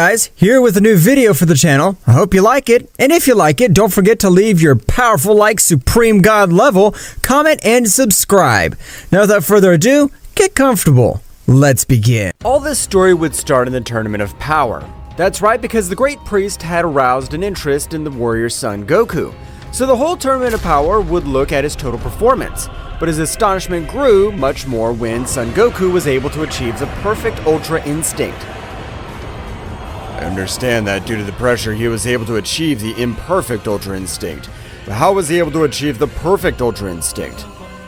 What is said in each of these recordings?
guys, here with a new video for the channel. I hope you like it, and if you like it, don't forget to leave your powerful like Supreme God level, comment, and subscribe. Now without further ado, get comfortable. Let's begin. All this story would start in the Tournament of Power. That's right, because the Great Priest had aroused an interest in the warrior's son Goku. So the whole Tournament of Power would look at his total performance. But his astonishment grew much more when Son Goku was able to achieve the perfect Ultra Instinct. I understand that due to the pressure he was able to achieve the imperfect Ultra Instinct. But how was he able to achieve the perfect Ultra Instinct?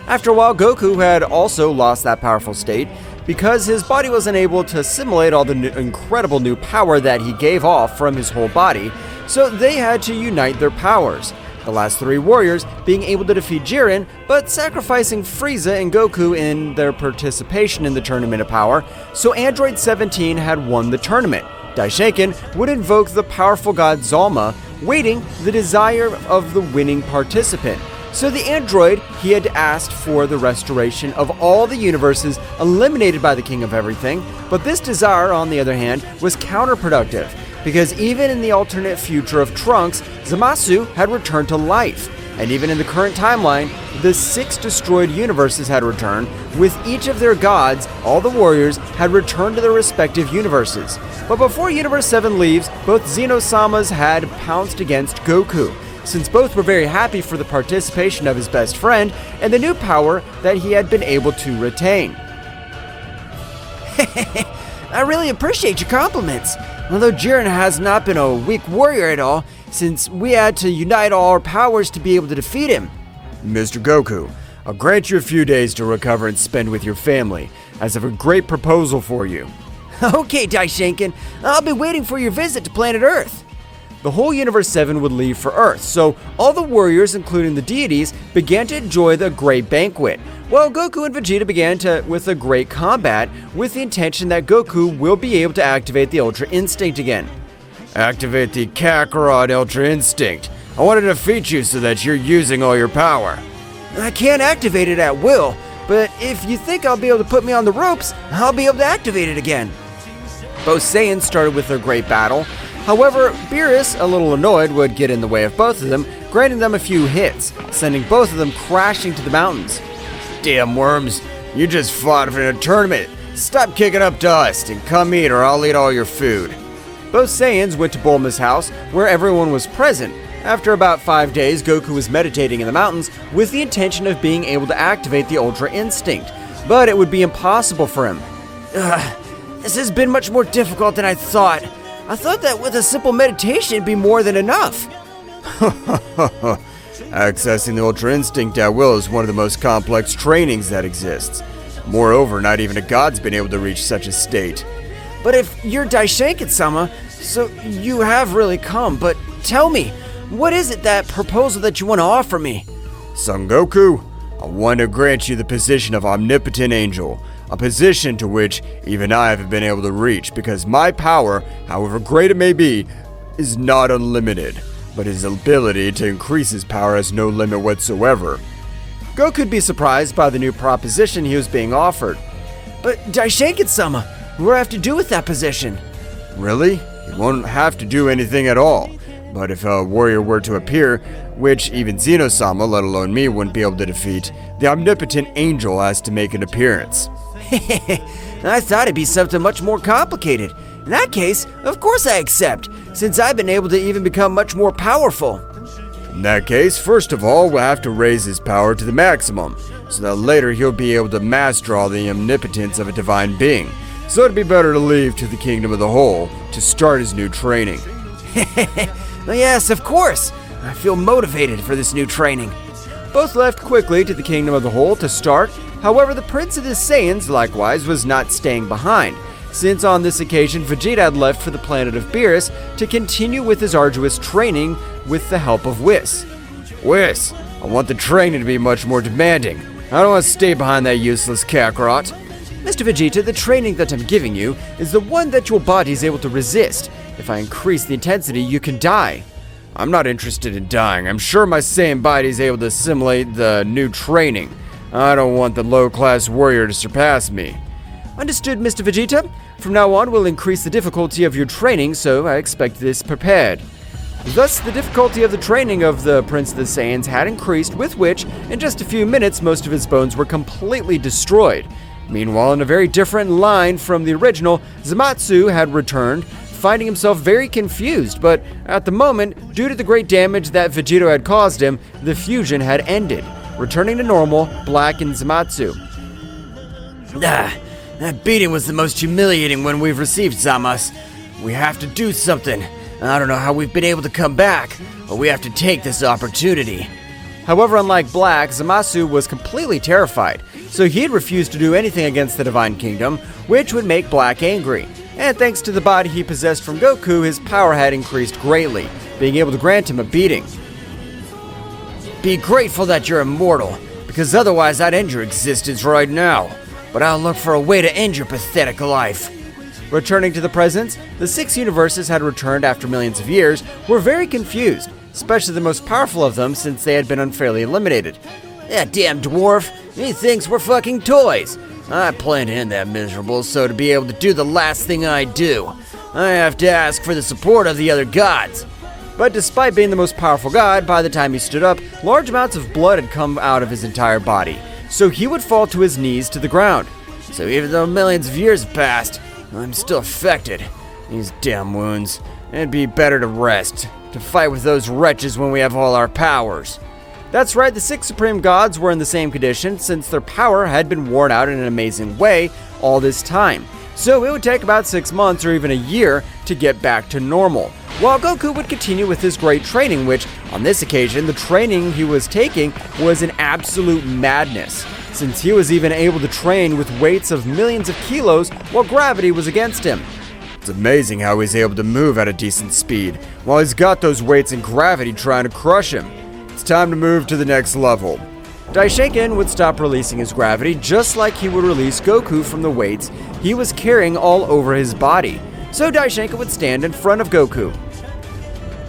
After a while, Goku had also lost that powerful state because his body wasn't able to assimilate all the incredible new power that he gave off from his whole body, so they had to unite their powers. The last three warriors being able to defeat Jiren, but sacrificing Frieza and Goku in their participation in the Tournament of Power, so Android 17 had won the tournament. Daishinkan would invoke the powerful god Zalma, waiting the desire of the winning participant. So the android, he had asked for the restoration of all the universes eliminated by the King of Everything, but this desire, on the other hand, was counterproductive, because even in the alternate future of Trunks, Zamasu had returned to life. And even in the current timeline, the 6 destroyed universes had returned. With each of their gods, all the warriors had returned to their respective universes. But before Universe 7 leaves, both Zeno-samas had pounced against Goku, since both were very happy for the participation of his best friend and the new power that he had been able to retain. I really appreciate your compliments. Although Jiren has not been a weak warrior at all, since we had to unite all our powers to be able to defeat him. Mr. Goku, I'll grant you a few days to recover and spend with your family, as I have a great proposal for you. Okay, Daishinkan, I'll be waiting for your visit to planet Earth. The whole Universe 7 would leave for Earth, so all the warriors, including the deities, began to enjoy the great banquet, while Goku and Vegeta began with a great combat, with the intention that Goku will be able to activate the Ultra Instinct again. Activate the Kakarot Ultra Instinct. I want to defeat you so that you're using all your power. I can't activate it at will, but if you think I'll be able to put me on the ropes, I'll be able to activate it again. Both Saiyans started with their great battle. However, Beerus, a little annoyed, would get in the way of both of them, granting them a few hits, sending both of them crashing to the mountains. Damn worms, you just fought in a tournament. Stop kicking up dust and come eat or I'll eat all your food. Both Saiyans went to Bulma's house, where everyone was present. After about 5 days, Goku was meditating in the mountains with the intention of being able to activate the Ultra Instinct, but it would be impossible for him. This has been much more difficult than I thought. I thought that with a simple meditation it'd be more than enough. Accessing the Ultra Instinct at will is one of the most complex trainings that exists. Moreover, not even a god's been able to reach such a state. But if you're Daishinkan-sama, so you have really come, but tell me, what is it, that proposal that you want to offer me? Son Goku, I want to grant you the position of Omnipotent Angel, a position to which even I haven't been able to reach because my power, however great it may be, is not unlimited, but his ability to increase his power has no limit whatsoever. Goku could be surprised by the new proposition he was being offered. But Daishinkan-sama, what do I have to do with that position? Really? You won't have to do anything at all. But if a warrior were to appear, which even Zeno-sama, let alone me, wouldn't be able to defeat, the Omnipotent Angel has to make an appearance. I thought it'd be something much more complicated. In that case, of course I accept, since I've been able to even become much more powerful. In that case, first of all, we'll have to raise his power to the maximum, so that later he'll be able to master all the omnipotence of a divine being. So it'd be better to leave to the Kingdom of the Whole to start his new training. Yes, of course. I feel motivated for this new training. Both left quickly to the Kingdom of the Whole to start. However, the Prince of the Saiyans, likewise, was not staying behind, since on this occasion Vegeta had left for the planet of Beerus to continue with his arduous training with the help of Whis. Whis, I want the training to be much more demanding. I don't want to stay behind that useless Kakarot. Mr. Vegeta, the training that I'm giving you is the one that your body is able to resist. If I increase the intensity, you can die. I'm not interested in dying. I'm sure my Saiyan body is able to assimilate the new training. I don't want the low-class warrior to surpass me. Understood, Mr. Vegeta? From now on, we'll increase the difficulty of your training, so I expect this prepared. Thus, the difficulty of the training of the Prince of the Saiyans had increased, with which, in just a few minutes, most of his bones were completely destroyed. Meanwhile, in a very different line from the original, Zamasu had returned, finding himself very confused, but at the moment, due to the great damage that Vegito had caused him, the fusion had ended, returning to normal, Black and Zamasu. That beating was the most humiliating one we've received, Zamas. We have to do something. I don't know how we've been able to come back, but we have to take this opportunity. However, unlike Black, Zamasu was completely terrified, so he had refused to do anything against the Divine Kingdom, which would make Black angry. And thanks to the body he possessed from Goku, his power had increased greatly, being able to grant him a beating. Be grateful that you're immortal, because otherwise I'd end your existence right now. But I'll look for a way to end your pathetic life. Returning to the present, the 6 universes had returned after millions of years, were very confused, especially the most powerful of them since they had been unfairly eliminated. That damn dwarf, he thinks we're fucking toys. I plan to end that miserable, so to be able to do the last thing I do, I have to ask for the support of the other gods. But despite being the most powerful god, by the time he stood up, large amounts of blood had come out of his entire body, so he would fall to his knees to the ground. So even though millions of years have passed, I'm still affected. These damn wounds. It'd be better to rest, to fight with those wretches when we have all our powers. That's right, the 6 supreme gods were in the same condition since their power had been worn out in an amazing way all this time. So it would take about 6 months or even a year to get back to normal. While Goku would continue with his great training, which, on this occasion, the training he was taking was an absolute madness, since he was even able to train with weights of millions of kilos while gravity was against him. It's amazing how he's able to move at a decent speed, while he's got those weights and gravity trying to crush him. It's time to move to the next level. Daishinkan would stop releasing his gravity just like he would release Goku from the weights he was carrying all over his body. So Daishinkan would stand in front of Goku.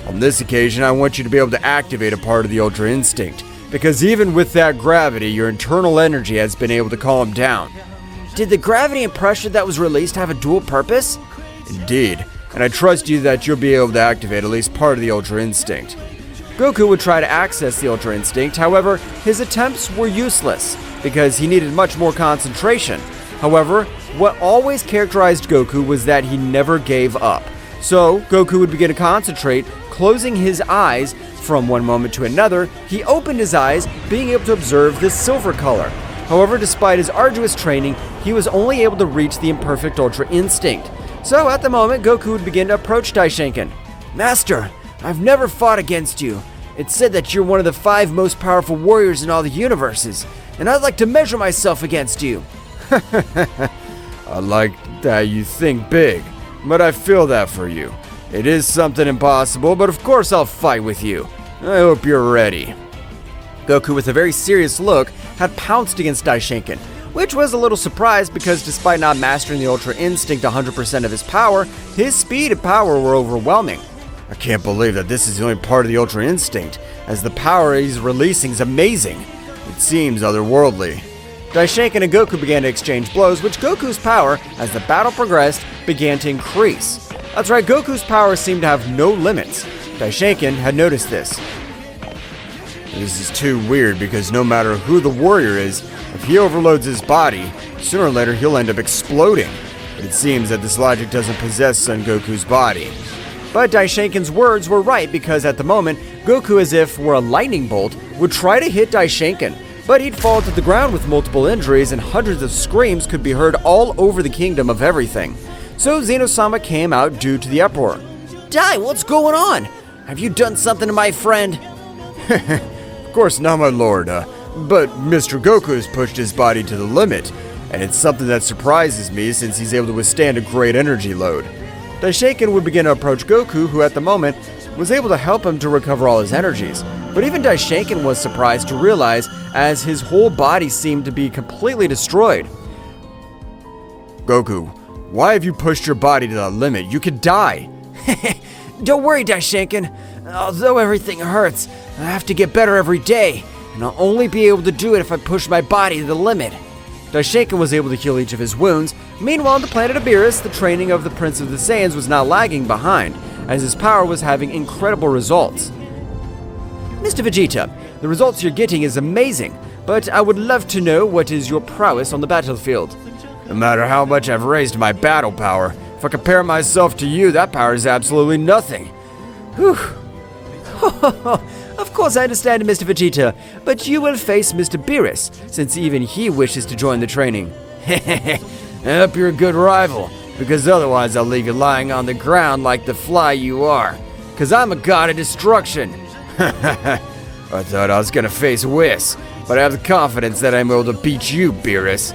On this occasion, I want you to be able to activate a part of the Ultra Instinct, because even with that gravity, your internal energy has been able to calm down. Did the gravity and pressure that was released have a dual purpose? Indeed, and I trust you that you'll be able to activate at least part of the Ultra Instinct. Goku would try to access the Ultra Instinct, however, his attempts were useless, because he needed much more concentration. However, what always characterized Goku was that he never gave up. So, Goku would begin to concentrate, closing his eyes. From one moment to another, he opened his eyes, being able to observe the silver color. However, despite his arduous training, he was only able to reach the imperfect Ultra Instinct. So, at the moment, Goku would begin to approach Daishinkan. Master, I've never fought against you. It's said that you're one of the 5 most powerful warriors in all the universes, and I'd like to measure myself against you. I like that you think big, but I feel that for you. It is something impossible, but of course I'll fight with you. I hope you're ready. Goku, with a very serious look, had pounced against Daishinkan, which was a little surprised because despite not mastering the Ultra Instinct 100% of his power, his speed and power were overwhelming. I can't believe that this is the only part of the Ultra Instinct, as the power he's releasing is amazing. It seems otherworldly. Daishinkan and Goku began to exchange blows, which Goku's power, as the battle progressed, began to increase. That's right, Goku's power seemed to have no limits. Daishinkan had noticed this. This is too weird because no matter who the warrior is, if he overloads his body, sooner or later he'll end up exploding. But it seems that this logic doesn't possess Son Goku's body. But Daishinkan's words were right because at the moment, Goku, as if were a lightning bolt, would try to hit Daishinkan, but he'd fall to the ground with multiple injuries and hundreds of screams could be heard all over the kingdom of everything. So Zeno-sama came out due to the uproar. Dai, what's going on? Have you done something to my friend? Of course not, my lord, but Mr. Goku has pushed his body to the limit, and it's something that surprises me since he's able to withstand a great energy load. Daishinkan would begin to approach Goku, who at the moment was able to help him to recover all his energies. But even Daishinkan was surprised to realize as his whole body seemed to be completely destroyed. Goku, why have you pushed your body to the limit? You could die. Don't worry, Daishinkan. Although everything hurts, I have to get better every day, and I'll only be able to do it if I push my body to the limit. Daishinkan was able to heal each of his wounds. Meanwhile, on the planet Dbs, the training of the Prince of the Saiyans was not lagging behind, as his power was having incredible results. Mr. Vegeta, the results you're getting is amazing, but I would love to know what is your prowess on the battlefield. No matter how much I've raised my battle power, if I compare myself to you, that power is absolutely nothing. Whew. Of course I understand, Mr. Vegeta, but you will face Mr. Beerus, since even he wishes to join the training. I hope you're a good rival, because otherwise I'll leave you lying on the ground like the fly you are, because I'm a god of destruction. I thought I was gonna face Whis, but I have the confidence that I'm able to beat you, Beerus.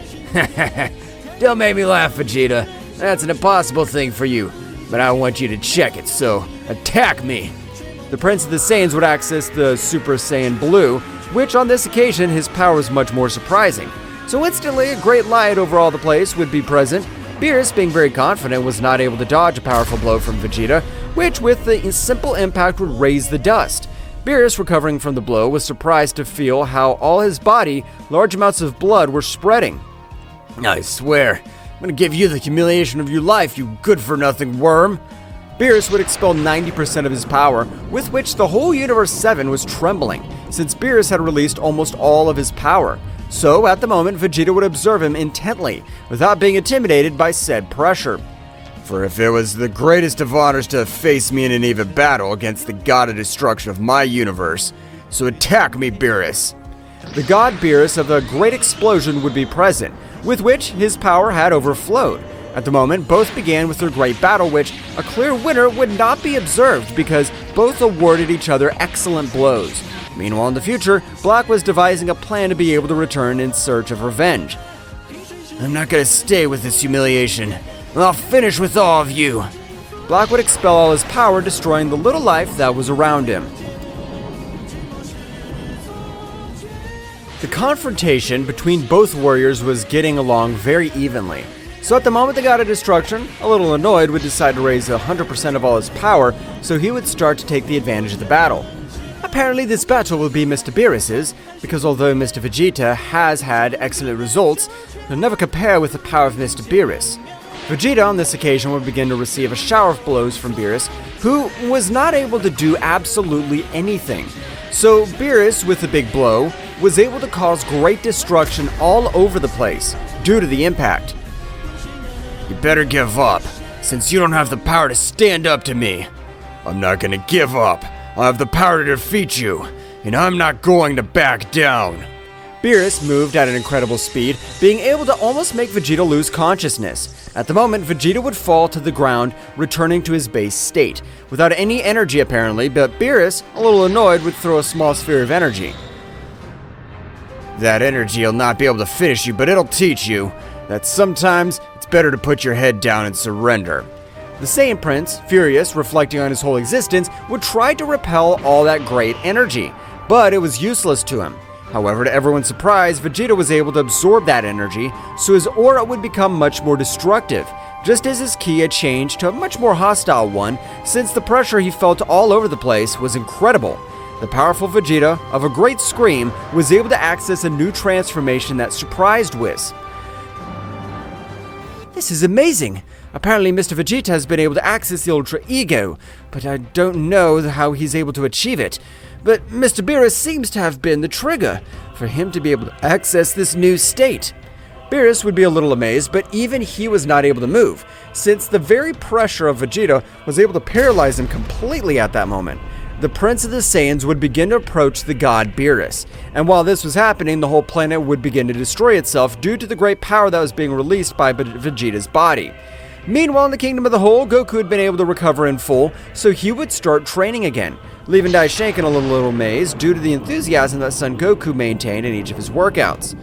Don't make me laugh, Vegeta. That's an impossible thing for you, but I want you to check it, so attack me. The Prince of the Saiyans would access the Super Saiyan Blue, which on this occasion his power was much more surprising. So instantly a great light over all the place would be present. Beerus, being very confident, was not able to dodge a powerful blow from Vegeta, which with the simple impact would raise the dust. Beerus, recovering from the blow, was surprised to feel how all his body, large amounts of blood were spreading. I swear, I'm gonna give you the humiliation of your life, you good-for-nothing worm. Beerus would expel 90% of his power, with which the whole Universe 7 was trembling, since Beerus had released almost all of his power. So, at the moment, Vegeta would observe him intently, without being intimidated by said pressure. For if it was the greatest of honors to face me in an even battle against the god of destruction of my universe, so attack me, Beerus. The god Beerus of the Great Explosion would be present, with which his power had overflowed. At the moment, both began with their great battle, which a clear winner would not be observed because both awarded each other excellent blows. Meanwhile, in the future, Black was devising a plan to be able to return in search of revenge. I'm not gonna stay with this humiliation. I'll finish with all of you. Black would expel all his power, destroying the little life that was around him. The confrontation between both warriors was getting along very evenly. So at the moment the god of destruction, a little annoyed, would decide to raise 100% of all his power, so he would start to take the advantage of the battle. Apparently this battle will be Mr. Beerus's, because although Mr. Vegeta has had excellent results, they'll never compare with the power of Mr. Beerus. Vegeta on this occasion would begin to receive a shower of blows from Beerus, who was not able to do absolutely anything. So Beerus, with the big blow, was able to cause great destruction all over the place, due to the impact. You better give up, since you don't have the power to stand up to me. I'm not gonna give up. I have the power to defeat you, and I'm not going to back down. Beerus moved at an incredible speed, being able to almost make Vegeta lose consciousness. At the moment, Vegeta would fall to the ground, returning to his base state, without any energy apparently, but Beerus, a little annoyed, would throw a small sphere of energy. That energy will not be able to finish you, but it'll teach you that sometimes it's better to put your head down and surrender. The Saiyan Prince, furious, reflecting on his whole existence, would try to repel all that great energy, but it was useless to him. However, to everyone's surprise, Vegeta was able to absorb that energy, so his aura would become much more destructive, just as his ki had changed to a much more hostile one, since the pressure he felt all over the place was incredible. The powerful Vegeta, of a great scream, was able to access a new transformation that surprised Whis. This is amazing! Apparently Mr. Vegeta has been able to access the Ultra Ego, but I don't know how he's able to achieve it. But Mr. Beerus seems to have been the trigger for him to be able to access this new state. Beerus would be a little amazed, but even he was not able to move, since the very pressure of Vegeta was able to paralyze him completely at that moment. The Prince of the Saiyans would begin to approach the god Beerus, and while this was happening, the whole planet would begin to destroy itself due to the great power that was being released by Vegeta's body. Meanwhile, in the Kingdom of the Whole, Goku had been able to recover in full, so he would start training again, leaving Daishinkan a little amazed due to the enthusiasm that Son Goku maintained in each of his workouts.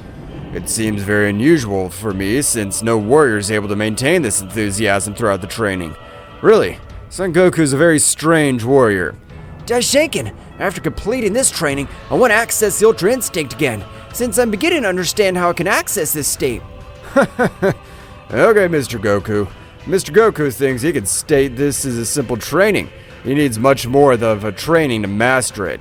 It seems very unusual for me, since no warrior is able to maintain this enthusiasm throughout the training. Really, Son Goku is a very strange warrior. Daishinkan, after completing this training, I want to access the Ultra Instinct again, since I'm beginning to understand how I can access this state. Okay, Mr. Goku. Mr. Goku thinks he can state this is a simple training. He needs much more of a training to master it.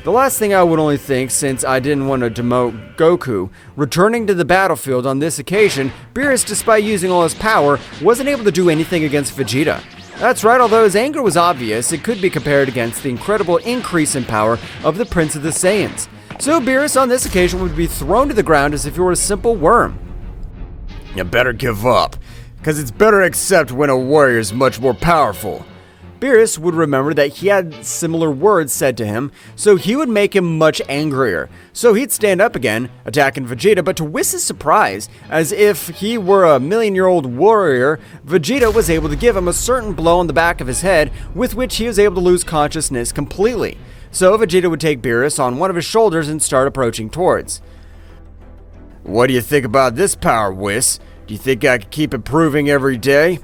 The last thing I would only think, since I didn't want to demote Goku, returning to the battlefield on this occasion, Beerus, despite using all his power, wasn't able to do anything against Vegeta. That's right, although his anger was obvious, it could be compared against the incredible increase in power of the Prince of the Saiyans. So Beerus on this occasion would be thrown to the ground as if he were a simple worm. You better give up, because it's better to accept when a warrior is much more powerful. Beerus would remember that he had similar words said to him, so he would make him much angrier. So he'd stand up again, attacking Vegeta, but to Whis' surprise, as if he were a million-year-old warrior, Vegeta was able to give him a certain blow on the back of his head, with which he was able to lose consciousness completely. So Vegeta would take Beerus on one of his shoulders and start approaching towards. What do you think about this power, Whis? Do you think I could keep improving every day?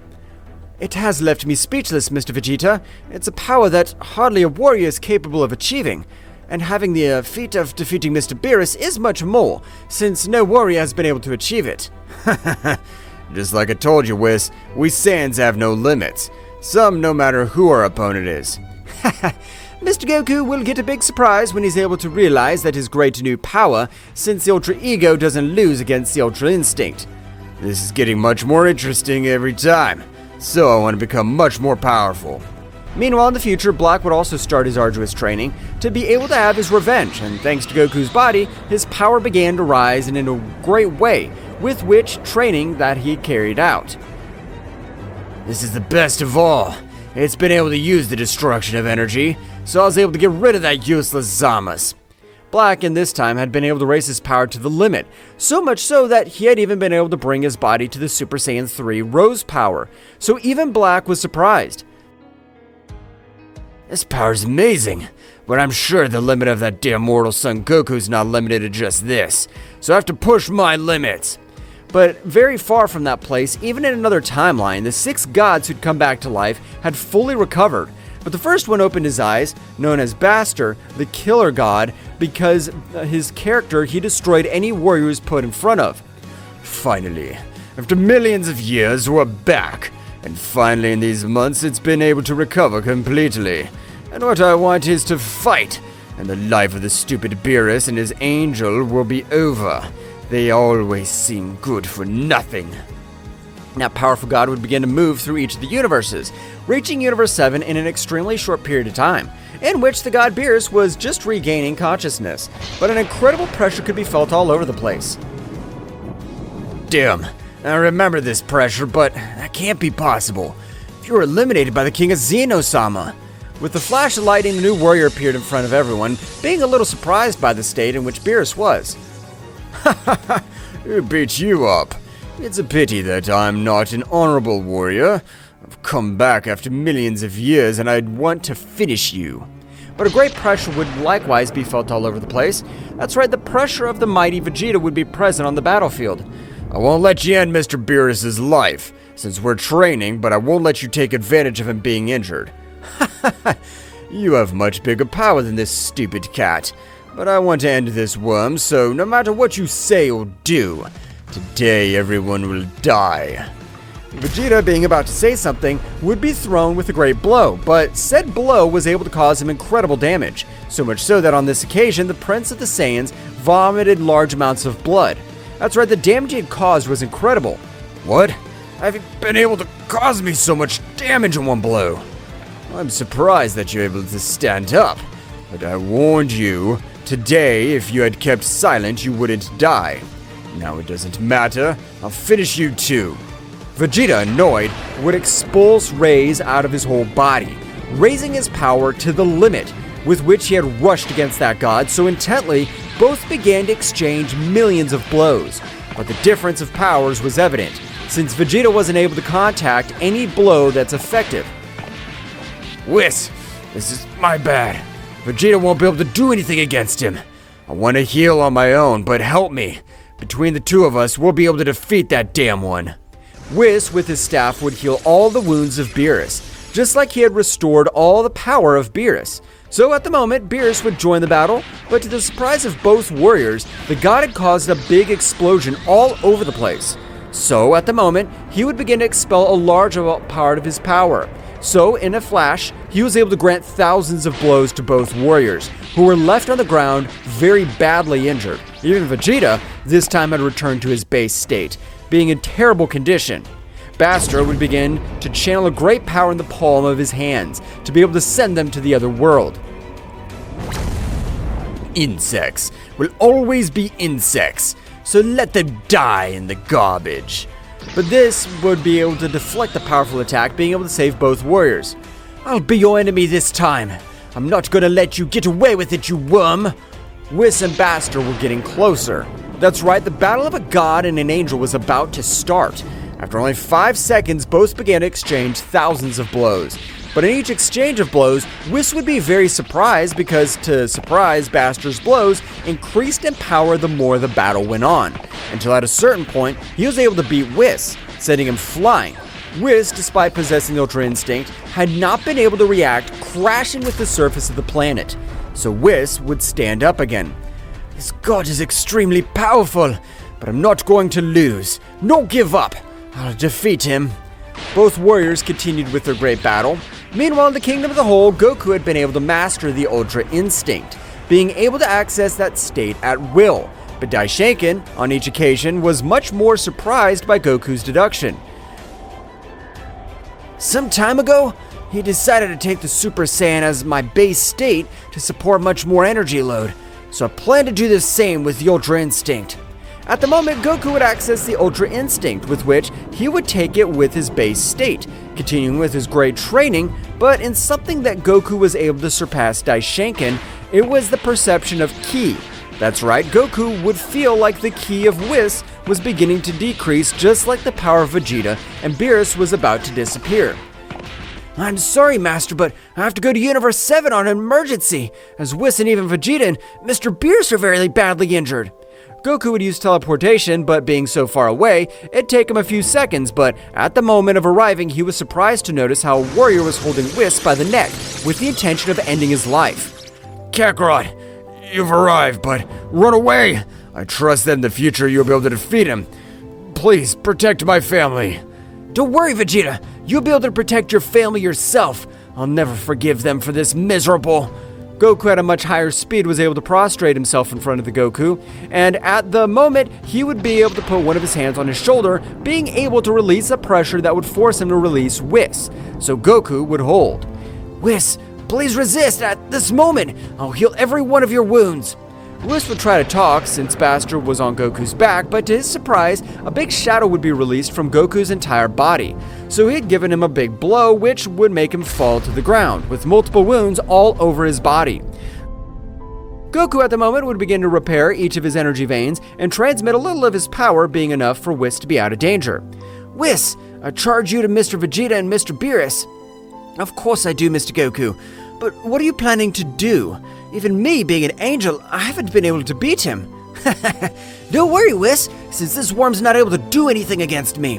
It has left me speechless, Mr. Vegeta. It's a power that hardly a warrior is capable of achieving. And having the feat of defeating Mr. Beerus is much more, since no warrior has been able to achieve it. Just like I told you, Whis, we Saiyans have no limits. Some no matter who our opponent is. Mr. Goku will get a big surprise when he's able to realize that his great new power, since the Ultra Ego doesn't lose against the Ultra Instinct. This is getting much more interesting every time. So I want to become much more powerful. Meanwhile, in the future, Black would also start his arduous training to be able to have his revenge, and thanks to Goku's body, his power began to rise in a great way, with which training that he carried out. This is the best of all. It's been able to use the destruction of energy, so I was able to get rid of that useless Zamas. Black, in this time, had been able to raise his power to the limit, so much so that he had even been able to bring his body to the Super Saiyan 3 Rose power, so even Black was surprised. This power's amazing, but I'm sure the limit of that damn mortal Son Goku's not limited to just this, so I have to push my limits. But very far from that place, even in another timeline, the 6 gods who'd come back to life had fully recovered. But the first one opened his eyes, known as Baster, the killer god, because his character he destroyed any warrior he was put in front of. Finally, after millions of years, we're back. And finally in these months, it's been able to recover completely. And what I want is to fight. And the life of the stupid Beerus and his angel will be over. They always seem good for nothing. That powerful god would begin to move through each of the universes, reaching Universe 7 in an extremely short period of time, in which the god Beerus was just regaining consciousness, but an incredible pressure could be felt all over the place. Damn, I remember this pressure, but that can't be possible. If you were eliminated by the king of Zeno-sama. With the flash of lightning, the new warrior appeared in front of everyone, being a little surprised by the state in which Beerus was. Who beat you up? It's a pity that I'm not an honorable warrior. I've come back after millions of years and I'd want to finish you. But a great pressure would likewise be felt all over the place. That's right, the pressure of the mighty Vegeta would be present on the battlefield. I won't let you end Mr. Beerus' life, since we're training, but I won't let you take advantage of him being injured. You have much bigger power than this stupid cat. But I want to end this worm, so no matter what you say or do, today everyone will die. Vegeta, being about to say something, would be thrown with a great blow, but said blow was able to cause him incredible damage, so much so that on this occasion, the Prince of the Saiyans vomited large amounts of blood. That's right, the damage he had caused was incredible. What? I've been able to cause me so much damage in one blow. I'm surprised that you're able to stand up, but I warned you, today if you had kept silent you wouldn't die. Now it doesn't matter, I'll finish you too. Vegeta, annoyed, would expulse rays out of his whole body, raising his power to the limit, with which he had rushed against that god so intently, both began to exchange millions of blows. But the difference of powers was evident, since Vegeta wasn't able to contact any blow that's effective. Whis, this is my bad. Vegeta won't be able to do anything against him. I want to heal on my own, but help me. Between the two of us, we'll be able to defeat that damn one. Whis, with his staff, would heal all the wounds of Beerus, just like he had restored all the power of Beerus. So at the moment, Beerus would join the battle, but to the surprise of both warriors, the god had caused a big explosion all over the place. So at the moment, he would begin to expel a large part of his power, So, in a flash, he was able to grant thousands of blows to both warriors, who were left on the ground very badly injured. Even Vegeta, this time, had returned to his base state, being in terrible condition. Bastor would begin to channel a great power in the palm of his hands to be able to send them to the other world. Insects will always be insects, so let them die in the garbage. But this would be able to deflect the powerful attack, being able to save both warriors. I'll be your enemy this time. I'm not gonna let you get away with it, you worm. Whis and Bastor were getting closer. That's right, the battle of a god and an angel was about to start. After only 5 seconds, both began to exchange thousands of blows. But in each exchange of blows, Whis would be very surprised because, to surprise, Bastor's blows increased in power the more the battle went on, until at a certain point, he was able to beat Whis, sending him flying. Whis, despite possessing the Ultra Instinct, had not been able to react, crashing with the surface of the planet. So Whis would stand up again. This god is extremely powerful, but I'm not going to lose. No give up. I'll defeat him. Both warriors continued with their great battle. Meanwhile, in the Kingdom of the Whole, Goku had been able to master the Ultra Instinct, being able to access that state at will. But Daishinkan, on each occasion, was much more surprised by Goku's deduction. Some time ago, he decided to take the Super Saiyan as my base state to support much more energy load, so I plan to do the same with the Ultra Instinct. At the moment, Goku would access the Ultra Instinct, with which he would take it with his base state, continuing with his great training, but in something that Goku was able to surpass Daishinkan, it was the perception of ki. That's right, Goku would feel like the ki of Whis was beginning to decrease, just like the power of Vegeta, and Beerus was about to disappear. I'm sorry, Master, but I have to go to Universe 7 on an emergency, as Whis and even Vegeta and Mr. Beerus are very badly injured. Goku would use teleportation, but being so far away, it'd take him a few seconds, but at the moment of arriving, he was surprised to notice how a warrior was holding Whis by the neck, with the intention of ending his life. Kakarot, you've arrived, but run away! I trust that in the future you'll be able to defeat him. Please, protect my family. Don't worry, Vegeta. You'll be able to protect your family yourself. I'll never forgive them for this miserable... Goku at a much higher speed was able to prostrate himself in front of the Goku, and at the moment, he would be able to put one of his hands on his shoulder, being able to release a pressure that would force him to release Whis, so Goku would hold. Whis, please resist at this moment. I'll heal every one of your wounds. Whis would try to talk since Bastor was on Goku's back, but to his surprise, a big shadow would be released from Goku's entire body. So he had given him a big blow, which would make him fall to the ground, with multiple wounds all over his body. Goku at the moment would begin to repair each of his energy veins and transmit a little of his power, being enough for Whis to be out of danger. Whis, I charge you to Mr. Vegeta and Mr. Beerus. Of course I do, Mr. Goku, but what are you planning to do? Even me, being an angel, I haven't been able to beat him. Don't worry, Whis, since this worm's not able to do anything against me.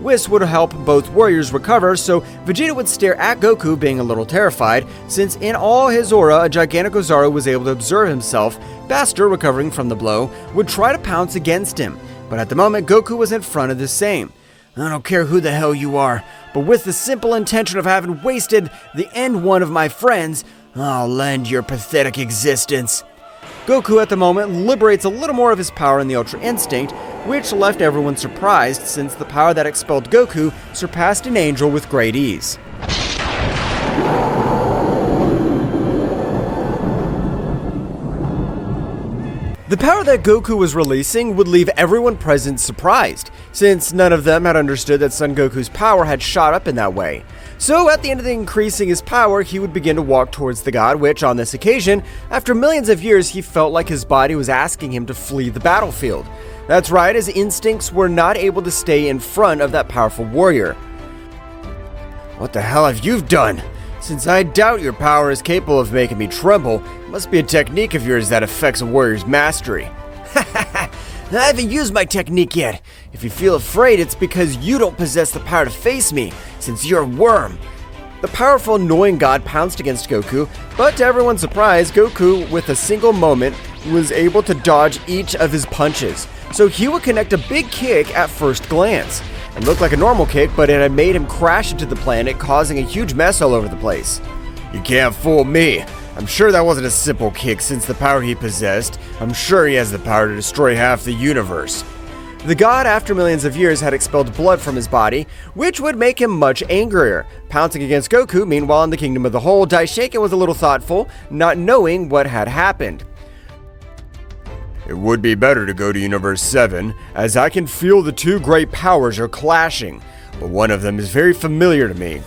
Whis would help both warriors recover, so Vegeta would stare at Goku, being a little terrified, since in all his aura, a gigantic Ozaru was able to observe himself. Bastor, recovering from the blow, would try to pounce against him, but at the moment, Goku was in front of the same. I don't care who the hell you are, but with the simple intention of having wasted the end one of my friends, I'll end your pathetic existence. Goku at the moment liberates a little more of his power in the Ultra Instinct, which left everyone surprised since the power that expelled Goku surpassed an angel with great ease. The power that Goku was releasing would leave everyone present surprised, since none of them had understood that Son Goku's power had shot up in that way. So at the end of increasing his power, he would begin to walk towards the god, which on this occasion, after millions of years, he felt like his body was asking him to flee the battlefield. That's right, his instincts were not able to stay in front of that powerful warrior. What the hell have you done? Since I doubt your power is capable of making me tremble, it must be a technique of yours that affects a warrior's mastery. I haven't used my technique yet. If you feel afraid, it's because you don't possess the power to face me, since you're a worm. The powerful, annoying god pounced against Goku, but to everyone's surprise, Goku, with a single moment, was able to dodge each of his punches, so he would connect a big kick at first glance. It looked like a normal kick, but it had made him crash into the planet, causing a huge mess all over the place. You can't fool me. I'm sure that wasn't a simple kick since the power he possessed. I'm sure he has the power to destroy half the universe. The god, after millions of years, had expelled blood from his body, which would make him much angrier. Pouncing against Goku, meanwhile, in the Kingdom of the Whole, Daishinkan was a little thoughtful, not knowing what had happened. It would be better to go to Universe 7, as I can feel the two great powers are clashing, but one of them is very familiar to me.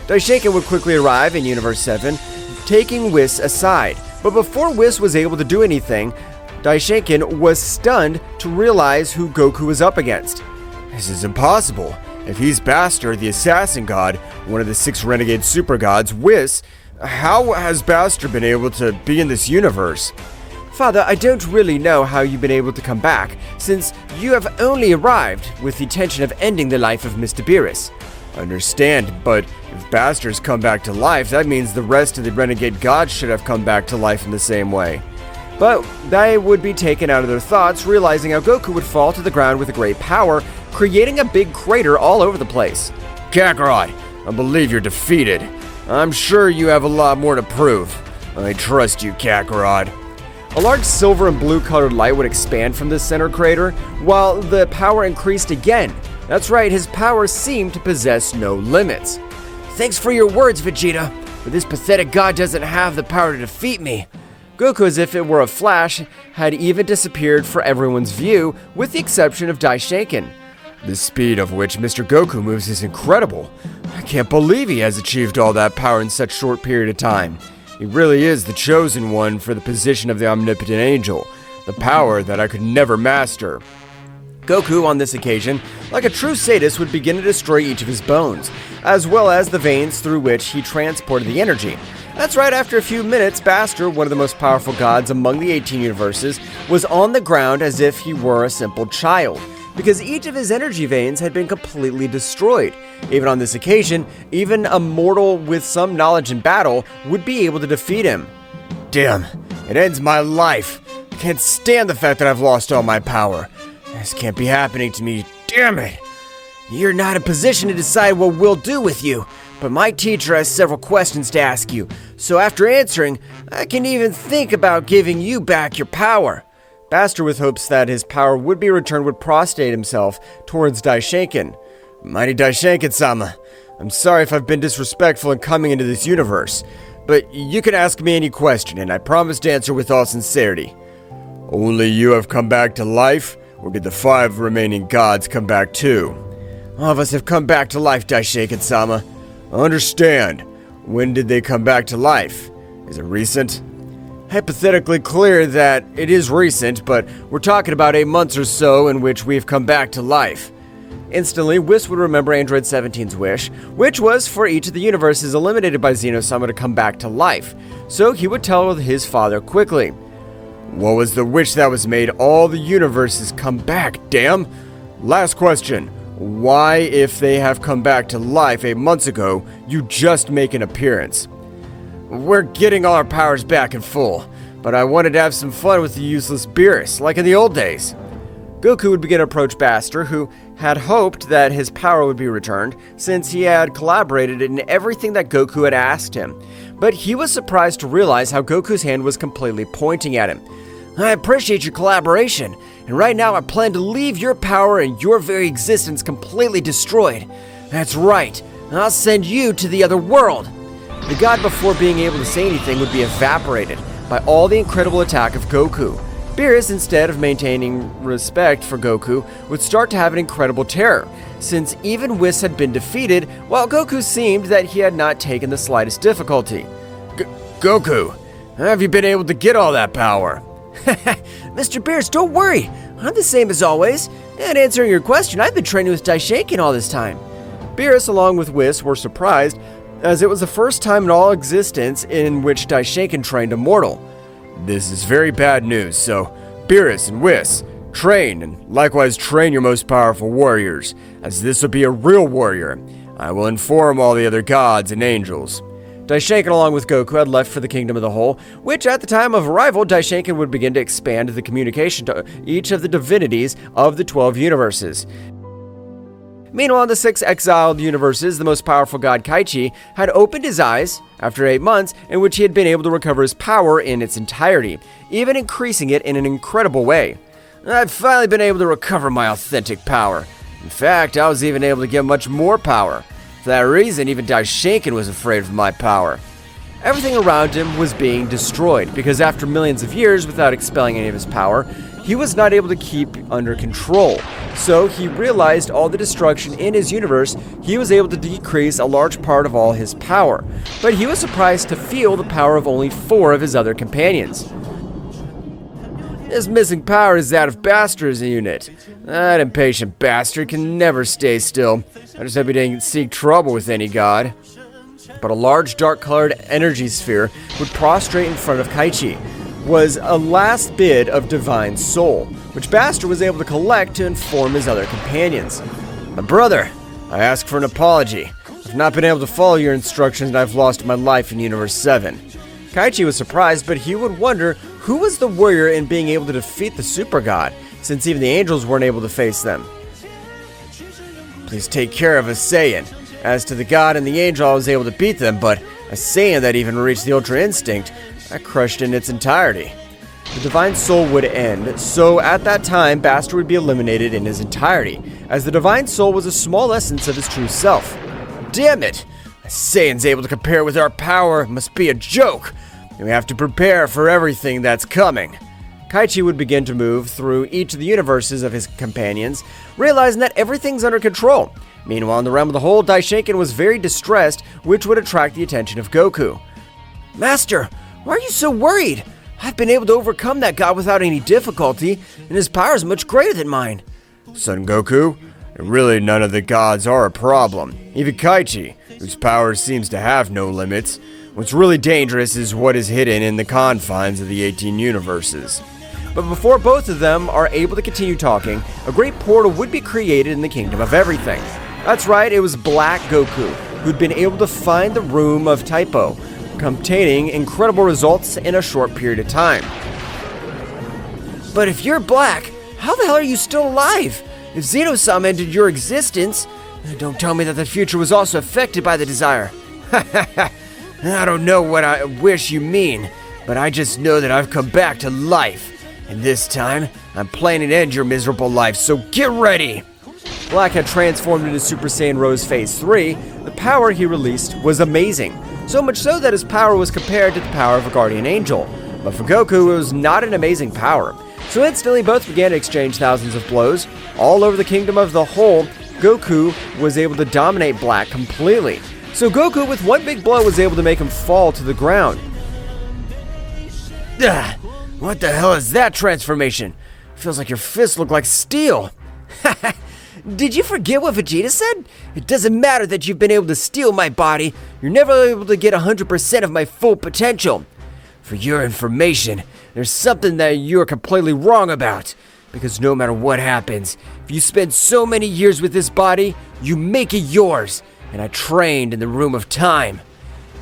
Daishinkan would quickly arrive in Universe 7, taking Whis aside, but before Whis was able to do anything, Daishinkan was stunned to realize who Goku was up against. This is impossible. If he's Baster, the assassin god, one of the 6 renegade super gods, Whis, how has Baster been able to be in this universe? Father, I don't really know how you've been able to come back, since you have only arrived with the intention of ending the life of Mr. Beerus. I understand, but if Baster's come back to life, that means the rest of the renegade gods should have come back to life in the same way. But they would be taken out of their thoughts, realizing how Goku would fall to the ground with a great power, creating a big crater all over the place. Kakarot, I believe you're defeated. I'm sure you have a lot more to prove. I trust you, Kakarot. A large silver and blue colored light would expand from the center crater, while the power increased again. That's right, his power seemed to possess no limits. Thanks for your words, Vegeta, but this pathetic god doesn't have the power to defeat me. Goku, as if it were a flash, had even disappeared for everyone's view, with the exception of Daishinkan. The speed of which Mr. Goku moves is incredible. I can't believe he has achieved all that power in such a short period of time. He really is the chosen one for the position of the Omnipotent Angel, the power that I could never master. Goku, on this occasion, like a true sadist, would begin to destroy each of his bones, as well as the veins through which he transported the energy. That's right, after a few minutes, Baster, one of the most powerful gods among the 18 universes, was on the ground as if he were a simple child, because each of his energy veins had been completely destroyed. Even on this occasion, even a mortal with some knowledge in battle would be able to defeat him. Damn, it ends my life. I can't stand the fact that I've lost all my power. This can't be happening to me, damn it. You're not in position to decide what we'll do with you, but my teacher has several questions to ask you, so after answering, I can even think about giving you back your power. Baster, with hopes that his power would be returned, would prostrate himself towards Daishinkan. Mighty Daishinkan-sama, I'm sorry if I've been disrespectful in coming into this universe, but you can ask me any question, and I promise to answer with all sincerity. Only you have come back to life, or did the 5 remaining gods come back too? All of us have come back to life, Daishinkan-sama. I understand. When did they come back to life? Is it recent? Hypothetically clear that it is recent, but we're talking about 8 months or so in which we've come back to life. Instantly, Whis would remember Android 17's wish, which was for each of the universes eliminated by Zeno-sama to come back to life, so he would tell his father quickly. What was the wish that was made all the universes come back, damn? Last question. Why, if they have come back to life 8 months ago, you just make an appearance? We're getting all our powers back in full, but I wanted to have some fun with the useless Beerus, like in the old days. Goku would begin to approach Baster, who had hoped that his power would be returned, since he had collaborated in everything that Goku had asked him. But he was surprised to realize how Goku's hand was completely pointing at him. I appreciate your collaboration, and right now I plan to leave your power and your very existence completely destroyed. That's right, I'll send you to the other world. The god, before being able to say anything, would be evaporated by all the incredible attack of Goku. Beerus, instead of maintaining respect for Goku, would start to have an incredible terror, since even Whis had been defeated, while Goku seemed that he had not taken the slightest difficulty. Goku, how have you been able to get all that power? Mr. Beerus, don't worry. I'm the same as always. And answering your question, I've been training with Daishinkan all this time. Beerus, along with Whis, were surprised, as it was the first time in all existence in which Daishinkan trained a mortal. This is very bad news, so Beerus and Whis, train, and likewise train your most powerful warriors, as this will be a real warrior. I will inform all the other gods and angels. Daishinkan, along with Goku, had left for the Kingdom of the Whole, which at the time of arrival, Daishinkan would begin to expand the communication to each of the divinities of the 12 universes. Meanwhile, in the 6 exiled universes, the most powerful god Kaichi had opened his eyes after 8 months, in which he had been able to recover his power in its entirety, even increasing it in an incredible way. I've finally been able to recover my authentic power. In fact, I was even able to get much more power. For that reason, even Daishinkan was afraid of my power. Everything around him was being destroyed, because after millions of years without expelling any of his power, he was not able to keep under control. So he realized all the destruction in his universe, he was able to decrease a large part of all his power. But he was surprised to feel the power of only 4 of his other companions. This missing power is that of Bastard's unit. That impatient bastard can never stay still. I just hope he didn't seek trouble with any god. But a large dark-colored energy sphere would prostrate in front of Kaichi was a last bit of divine soul, which Bastard was able to collect to inform his other companions. My brother, I ask for an apology. I've not been able to follow your instructions and I've lost my life in Universe 7. Kaichi was surprised, but he would wonder who was the warrior in being able to defeat the super god, since even the angels weren't able to face them. Please take care of a Saiyan. As to the god and the angel, I was able to beat them, but a Saiyan that even reached the Ultra Instinct, I crushed in its entirety. The Divine Soul would end, so at that time, Bastard would be eliminated in his entirety, as the Divine Soul was a small essence of his true self. Damn it! A Saiyan's able to compare with our power. It must be a joke. We have to prepare for everything that's coming. Kaichi would begin to move through each of the universes of his companions, realizing that everything's under control. Meanwhile, in the realm of the whole, Daishinkan was very distressed, which would attract the attention of Goku. Master, why are you so worried? I've been able to overcome that god without any difficulty, and his power is much greater than mine. Son Goku, really none of the gods are a problem. Even Kaichi, whose power seems to have no limits. What's really dangerous is what is hidden in the confines of the 18 universes. But before both of them are able to continue talking, a great portal would be created in the Kingdom of Everything. That's right, it was Black Goku, who'd been able to find the Room of Typo, containing incredible results in a short period of time. But if you're Black, how the hell are you still alive? If Zeno-sama ended your existence, don't tell me that the future was also affected by the desire. I don't know what I wish you mean, but I just know that I've come back to life. And this time, I'm planning to end your miserable life, so get ready! Black had transformed into Super Saiyan Rose Phase 3. The power he released was amazing, so much so that his power was compared to the power of a guardian angel. But for Goku, it was not an amazing power. So instantly, both began to exchange thousands of blows. All over the Kingdom of the Whole, Goku was able to dominate Black completely. So Goku, with one big blow, was able to make him fall to the ground. Ugh, what the hell is that transformation? Feels like your fists look like steel. Did you forget what Vegeta said? It doesn't matter that you've been able to steal my body. You're never able to get 100% of my full potential. For your information, there's something that you're completely wrong about. Because no matter what happens, if you spend so many years with this body, you make it yours. And I trained in the Room of Time.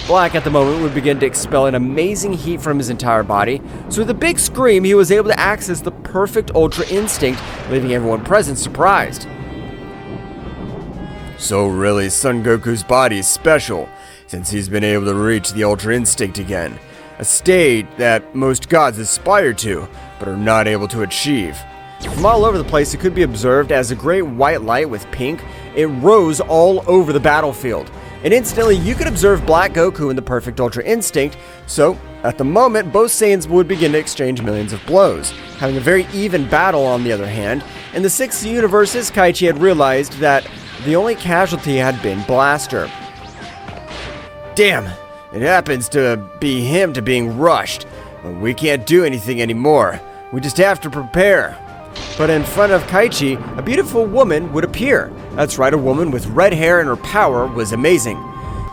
Black at the moment would begin to expel an amazing heat from his entire body, so with a big scream he was able to access the perfect Ultra Instinct, leaving everyone present surprised. So really, Son Goku's body is special, since he's been able to reach the Ultra Instinct again, a state that most gods aspire to, but are not able to achieve. From all over the place, it could be observed as a great white light with pink. It rose all over the battlefield. And instantly, you could observe Black Goku in the perfect Ultra Instinct, so at the moment, both Saiyans would begin to exchange millions of blows, having a very even battle on the other hand. In the 6 universes, Kaichi had realized that the only casualty had been Blaster. Damn, it happens to be him to being rushed, but we can't do anything anymore. We just have to prepare. But in front of Kaichi, a beautiful woman would appear. That's right, a woman with red hair, and her power was amazing.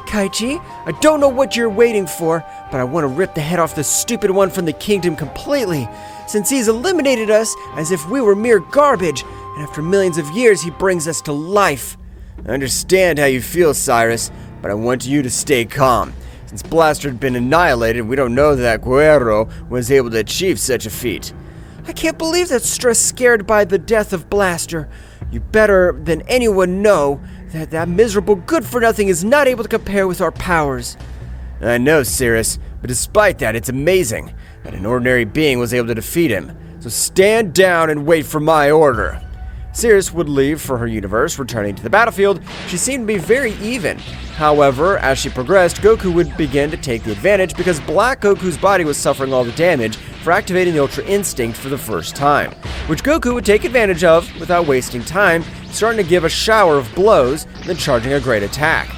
Kaichi, I don't know what you're waiting for, but I want to rip the head off the stupid one from the kingdom completely, since he's eliminated us as if we were mere garbage, and after millions of years he brings us to life. I understand how you feel, Cyrus, but I want you to stay calm, Since Blaster had been annihilated, we don't know that Guerrero was able to achieve such a feat. I can't believe that Stress scared by the death of Blaster. You better than anyone know that that miserable good-for-nothing is not able to compare with our powers. I know, Cirrus, but despite that, it's amazing that an ordinary being was able to defeat him. So stand down and wait for my order. Cirrus would leave for her universe, returning to the battlefield. She seemed to be very even. However, as she progressed, Goku would begin to take the advantage because Black Goku's body was suffering all the damage for activating the Ultra Instinct for the first time, which Goku would take advantage of without wasting time, starting to give a shower of blows, then charging a great attack.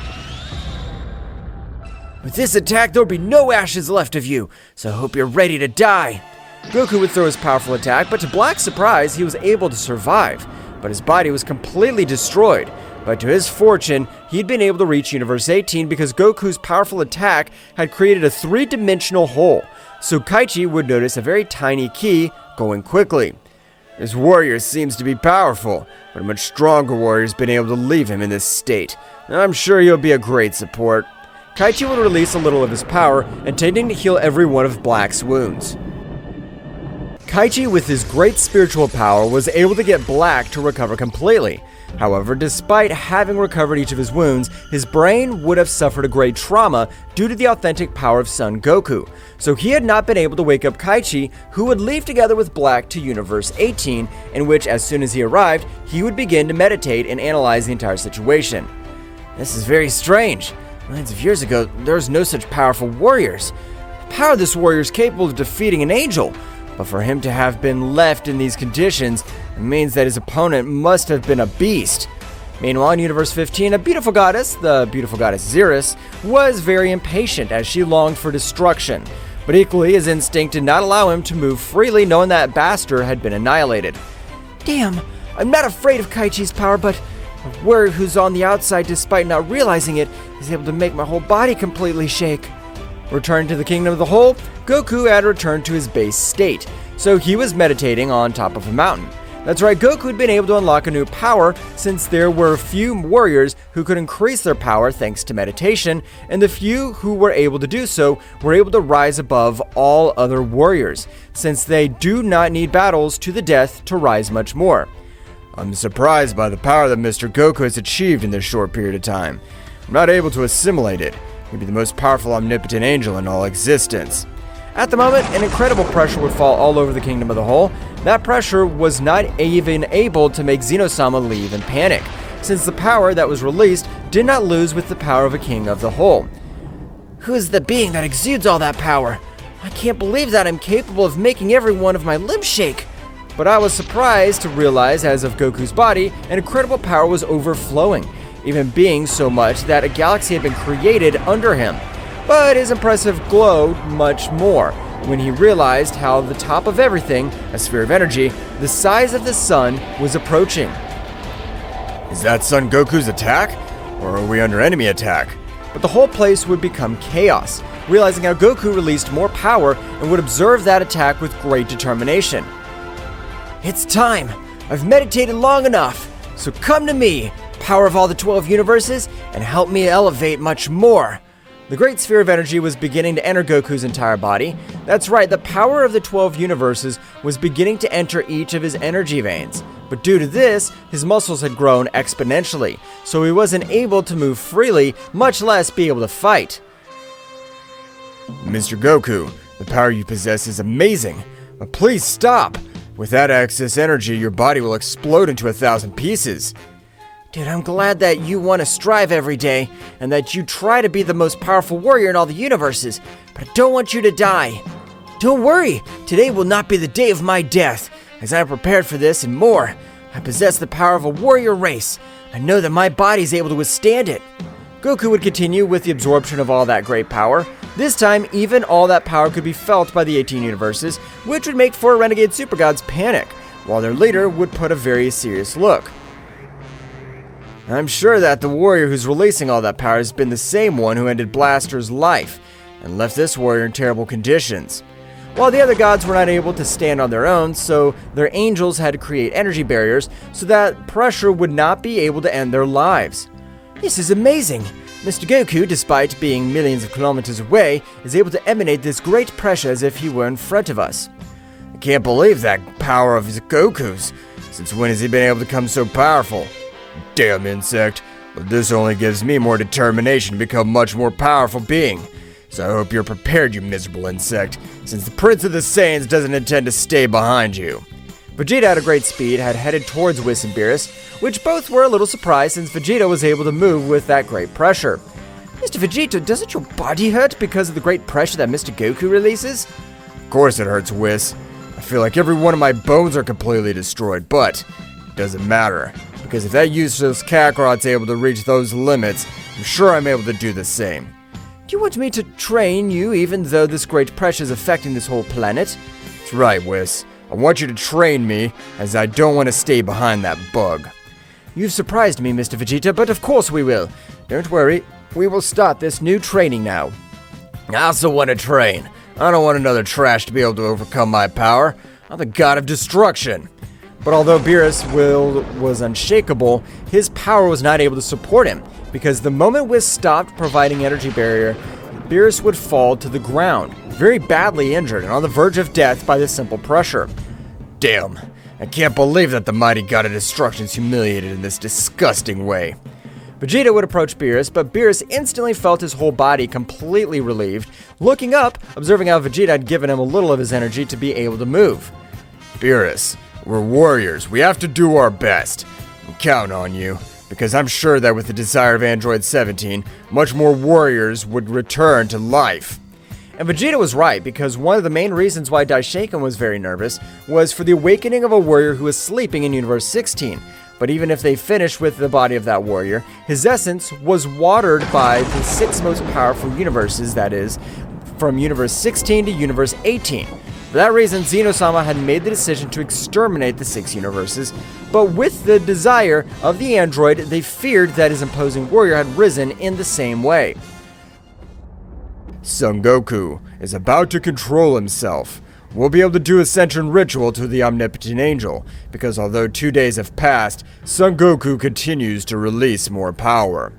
With this attack, there'll be no ashes left of you, so I hope you're ready to die. Goku would throw his powerful attack, but to Black's surprise, he was able to survive. But his body was completely destroyed. But to his fortune, he'd been able to reach Universe 18 because Goku's powerful attack had created a 3-dimensional hole. So Kaichi would notice a very tiny key going quickly. This warrior seems to be powerful, but a much stronger warrior's been able to leave him in this state. I'm sure he'll be a great support. Kaichi would release a little of his power, intending to heal every one of Black's wounds. Kaichi, with his great spiritual power, was able to get Black to recover completely. However, despite having recovered each of his wounds, his brain would have suffered a great trauma due to the authentic power of Son Goku. So he had not been able to wake up Kaichi, who would leave together with Black to Universe 18, in which, as soon as he arrived, he would begin to meditate and analyze the entire situation. This is very strange. Millions of years ago, there was no such powerful warriors. The power of this warrior is capable of defeating an angel. But for him to have been left in these conditions, it means that his opponent must have been a beast. Meanwhile, in Universe 15, a beautiful goddess, the beautiful goddess Xeris, was very impatient as she longed for destruction. But equally, his instinct did not allow him to move freely, knowing that Baster had been annihilated. Damn, I'm not afraid of Kaichi's power, but a warrior who's on the outside despite not realizing it is able to make my whole body completely shake. Returning to the Kingdom of the Whole, Goku had returned to his base state, so he was meditating on top of a mountain. That's right, Goku had been able to unlock a new power since there were few warriors who could increase their power thanks to meditation, and the few who were able to do so were able to rise above all other warriors, since they do not need battles to the death to rise much more. I'm surprised by the power that Mr. Goku has achieved in this short period of time. I'm not able to assimilate it. He'd be the most powerful omnipotent angel in all existence. At the moment, an incredible pressure would fall all over the Kingdom of the Whole. That pressure was not even able to make Zeno-sama leave in panic, since the power that was released did not lose with the power of a King of the Whole. Who is the being that exudes all that power? I can't believe that I'm capable of making every one of my limbs shake. But I was surprised to realize, as of Goku's body, an incredible power was overflowing, even being so much that a galaxy had been created under him. But his impressive glowed much more when he realized how the top of everything, a sphere of energy, the size of the sun, was approaching. Is that Son Goku's attack? Or are we under enemy attack? But the whole place would become chaos, realizing how Goku released more power and would observe that attack with great determination. It's time! I've meditated long enough, so come to me, power of all the 12 universes, and help me elevate much more. The great sphere of energy was beginning to enter Goku's entire body. That's right, the power of the 12 universes was beginning to enter each of his energy veins. But due to this, his muscles had grown exponentially, so he wasn't able to move freely, much less be able to fight. Mr. Goku, the power you possess is amazing, but please stop. With that excess energy, your body will explode into 1,000 pieces. Dude, I'm glad that you want to strive every day, and that you try to be the most powerful warrior in all the universes, but I don't want you to die. Don't worry, today will not be the day of my death, as I am prepared for this and more. I possess the power of a warrior race. I know that my body is able to withstand it. Goku would continue with the absorption of all that great power. This time, even all that power could be felt by the 18 universes, which would make 4 renegade super gods panic, while their leader would put a very serious look. I'm sure that the warrior who's releasing all that power has been the same one who ended Blaster's life, and left this warrior in terrible conditions. While the other gods were not able to stand on their own, so their angels had to create energy barriers so that pressure would not be able to end their lives. This is amazing. Mr. Goku, despite being millions of kilometers away, is able to emanate this great pressure as if he were in front of us. I can't believe that power of Goku's. Since when has he been able to become so powerful? Damn insect. But this only gives me more determination to become a much more powerful being. So I hope you're prepared, you miserable insect, since the Prince of the Saiyans doesn't intend to stay behind you. Vegeta at a great speed had headed towards Whis and Beerus, which both were a little surprised since Vegeta was able to move with that great pressure. Mr. Vegeta, doesn't your body hurt because of the great pressure that Mr. Goku releases? Of course it hurts, Whis. I feel like every one of my bones are completely destroyed, but it doesn't matter. Because if that useless Kakarot's able to reach those limits, I'm sure I'm able to do the same. Do you want me to train you even though this great pressure is affecting this whole planet? That's right, Whis. I want you to train me, as I don't want to stay behind that bug. You've surprised me, Mr. Vegeta, but of course we will. Don't worry, we will start this new training now. I also want to train. I don't want another trash to be able to overcome my power. I'm the god of destruction. But although Beerus' will was unshakable, his power was not able to support him, because the moment Whis stopped providing energy barrier, Beerus would fall to the ground, very badly injured and on the verge of death by the simple pressure. Damn, I can't believe that the mighty god of destruction is humiliated in this disgusting way. Vegeta would approach Beerus, but Beerus instantly felt his whole body completely relieved, looking up, observing how Vegeta had given him a little of his energy to be able to move. Beerus, we're warriors. We have to do our best. I'm counting on you, because I'm sure that with the desire of Android 17, much more warriors would return to life. And Vegeta was right, because one of the main reasons why Daishinkan was very nervous was for the awakening of a warrior who was sleeping in Universe 16. But even if they finished with the body of that warrior, his essence was watered by the 6 most powerful universes, that is, from Universe 16 to Universe 18. For that reason, Zeno-sama had made the decision to exterminate the 6 universes, but with the desire of the android, they feared that his imposing warrior had risen in the same way. Sonngoku is about to control himself. We'll be able to do Ascension Ritual to the Omnipotent Angel, because although 2 days have passed, Sonngoku continues to release more power.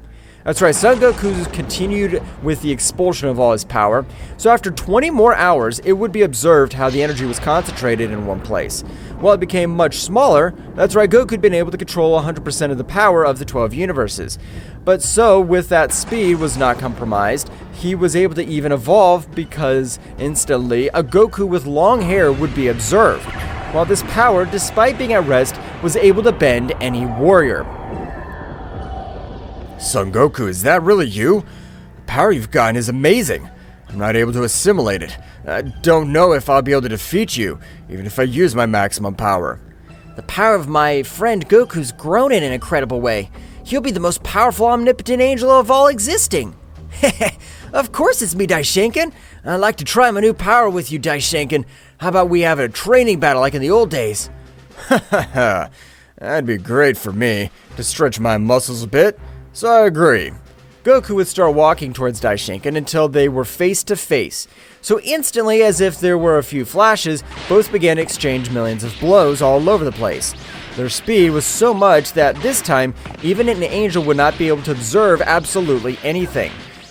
That's right, Sonngoku continued with the expulsion of all his power, so after 20 more hours, it would be observed how the energy was concentrated in one place. While it became much smaller, that's right, Goku had been able to control 100% of the power of the 12 universes. But so, with that speed was not compromised, he was able to even evolve because, instantly, a Goku with long hair would be observed, while this power, despite being at rest, was able to bend any warrior. Sonngoku, is that really you? The power you've gotten is amazing. I'm not able to assimilate it. I don't know if I'll be able to defeat you, even if I use my maximum power. The power of my friend Goku's grown in an incredible way. He'll be the most powerful omnipotent angel of all existing. Of course it's me, Daishinkan. I'd like to try my new power with you, Daishinkan. How about we have a training battle like in the old days? That'd be great for me, to stretch my muscles a bit. So I agree. Goku would start walking towards Daishinkan until they were face to face. So instantly, as if there were a few flashes, both began to exchange millions of blows all over the place. Their speed was so much that this time, even an angel would not be able to observe absolutely anything.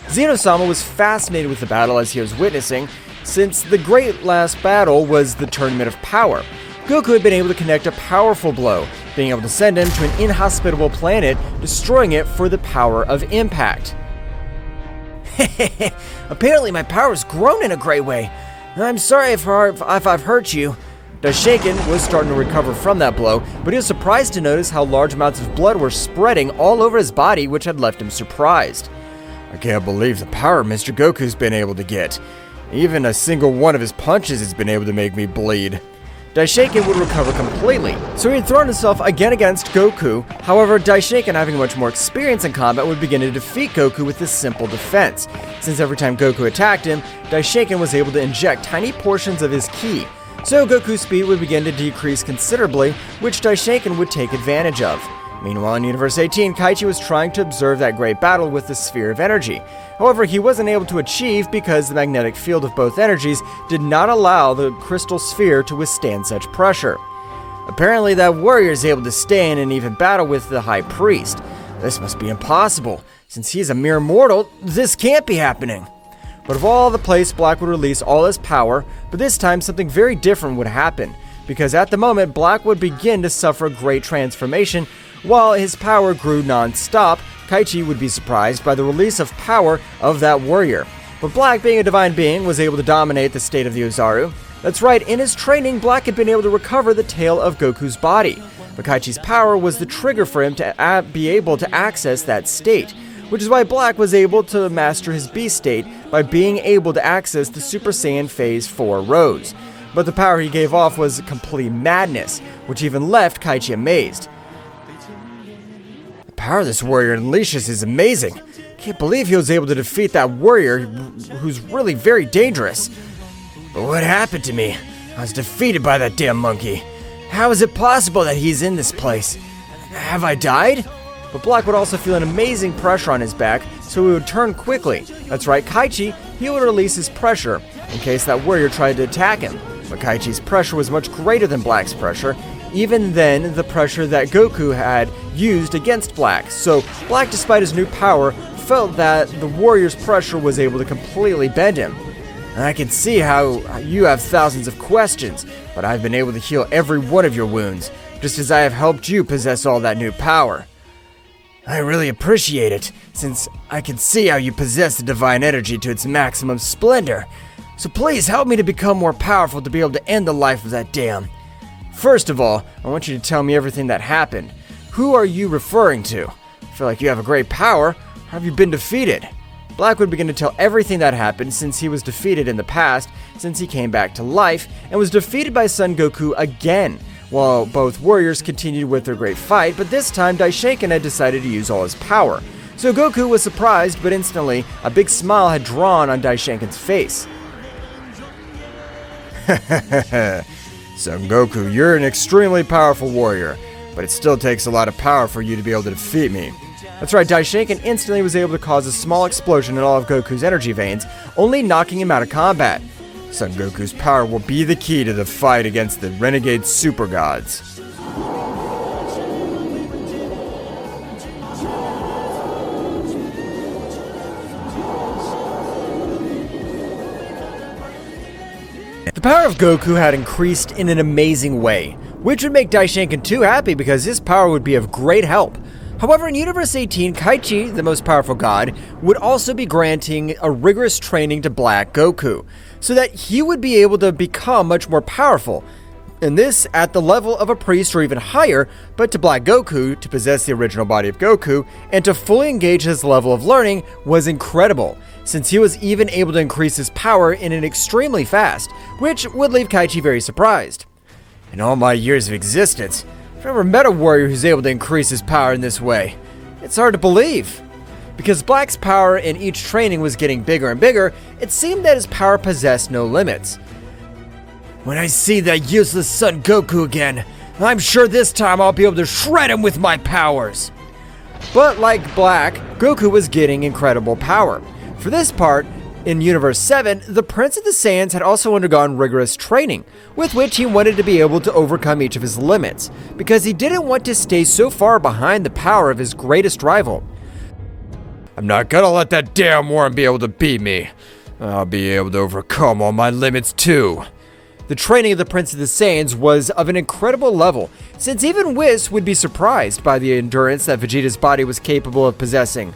Zeno-sama was fascinated with the battle as he was witnessing, since the great last battle was the tournament of power. Goku had been able to connect a powerful blow, being able to send him to an inhospitable planet, destroying it for the power of impact. Apparently my power has grown in a great way. I'm sorry if I've hurt you. Daishinkan was starting to recover from that blow, but he was surprised to notice how large amounts of blood were spreading all over his body, which had left him surprised. I can't believe the power Mr. Goku's been able to get. Even a single one of his punches has been able to make me bleed. Daishinkan would recover completely, so he had thrown himself again against Goku. However, Daishinkan, having much more experience in combat, would begin to defeat Goku with this simple defense. Since every time Goku attacked him, Daishinkan was able to inject tiny portions of his ki. So Goku's speed would begin to decrease considerably, which Daishinkan would take advantage of. Meanwhile, in Universe 18, Kaichi was trying to observe that great battle with the Sphere of Energy. However, he wasn't able to achieve because the magnetic field of both energies did not allow the crystal sphere to withstand such pressure. Apparently, that warrior is able to stay in an even battle with the High Priest. This must be impossible. Since he's a mere mortal, this can't be happening. But of all the place, Black would release all his power, but this time something very different would happen. Because at the moment, Black would begin to suffer a great transformation. While his power grew non-stop, Kaichi would be surprised by the release of power of that warrior. But Black, being a divine being, was able to dominate the state of the Ozaru. That's right, in his training, Black had been able to recover the tail of Goku's body. But Kaichi's power was the trigger for him to be able to access that state, which is why Black was able to master his Beast state by being able to access the Super Saiyan Phase 4 Rose. But the power he gave off was complete madness, which even left Kaichi amazed. The power this warrior unleashes is amazing. Can't believe he was able to defeat that warrior who's really very dangerous. But what happened to me? I was defeated by that damn monkey. How is it possible that he's in this place? Have I died? But Black would also feel an amazing pressure on his back, so he would turn quickly. That's right, Kaichi, he would release his pressure in case that warrior tried to attack him. But Kaichi's pressure was much greater than Black's pressure, even than the pressure that Goku had used against Black. So Black, despite his new power, felt that the warrior's pressure was able to completely bend him. And I can see how you have thousands of questions, but I've been able to heal every one of your wounds, just as I have helped you possess all that new power. I really appreciate it, since I can see how you possess the divine energy to its maximum splendor. So please help me to become more powerful to be able to end the life of that dam. First of all, I want you to tell me everything that happened. Who are you referring to? I feel like you have a great power. How have you been defeated? Black would begin to tell everything that happened since he was defeated in the past, since he came back to life, and was defeated by Son Goku again, while both warriors continued with their great fight, but this time Daishinkan had decided to use all his power. So Goku was surprised, but instantly, a big smile had drawn on Daishinkan's face. Son Goku, you're an extremely powerful warrior, but it still takes a lot of power for you to be able to defeat me. That's right, Daishinkan instantly was able to cause a small explosion in all of Goku's energy veins, only knocking him out of combat. Son Goku's power will be the key to the fight against the renegade super gods. The power of Goku had increased in an amazing way, which would make Daishinkan too happy because his power would be of great help. However, in Universe 18, Kaichi, the most powerful god, would also be granting a rigorous training to Black Goku, so that he would be able to become much more powerful. And this at the level of a priest or even higher, but to Black Goku, to possess the original body of Goku, and to fully engage his level of learning was incredible, since he was even able to increase his power in an extremely fast, which would leave Kaichi very surprised. In all my years of existence, I've never met a warrior who's able to increase his power in this way. It's hard to believe. Because Black's power in each training was getting bigger and bigger, it seemed that his power possessed no limits. When I see that useless Son Goku again, I'm sure this time I'll be able to shred him with my powers. But like Black, Goku was getting incredible power. For this part, in Universe 7, the Prince of the Saiyans had also undergone rigorous training, with which he wanted to be able to overcome each of his limits, because he didn't want to stay so far behind the power of his greatest rival. I'm not gonna let that damn worm be able to beat me. I'll be able to overcome all my limits too. The training of the Prince of the Saiyans was of an incredible level, since even Whis would be surprised by the endurance that Vegeta's body was capable of possessing.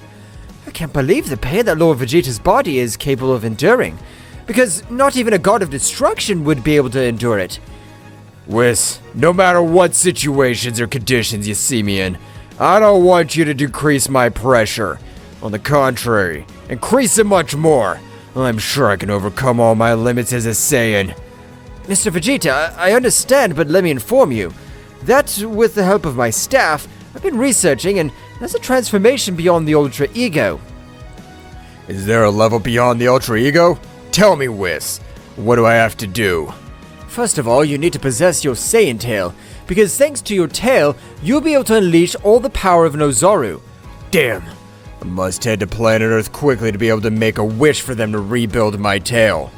I can't believe the pain that Lord Vegeta's body is capable of enduring, because not even a god of destruction would be able to endure it. Whis, no matter what situations or conditions you see me in, I don't want you to decrease my pressure. On the contrary, increase it much more. I'm sure I can overcome all my limits as a Saiyan. Mr. Vegeta, I understand, but let me inform you that with the help of my staff, I've been researching, and there's a transformation beyond the Ultra Ego. Is there a level beyond the Ultra Ego? Tell me, Whis. What do I have to do? First of all, you need to possess your Saiyan tail, because thanks to your tail, you'll be able to unleash all the power of an Ozaru. Damn. I must head to planet Earth quickly to be able to make a wish for them to rebuild my tail.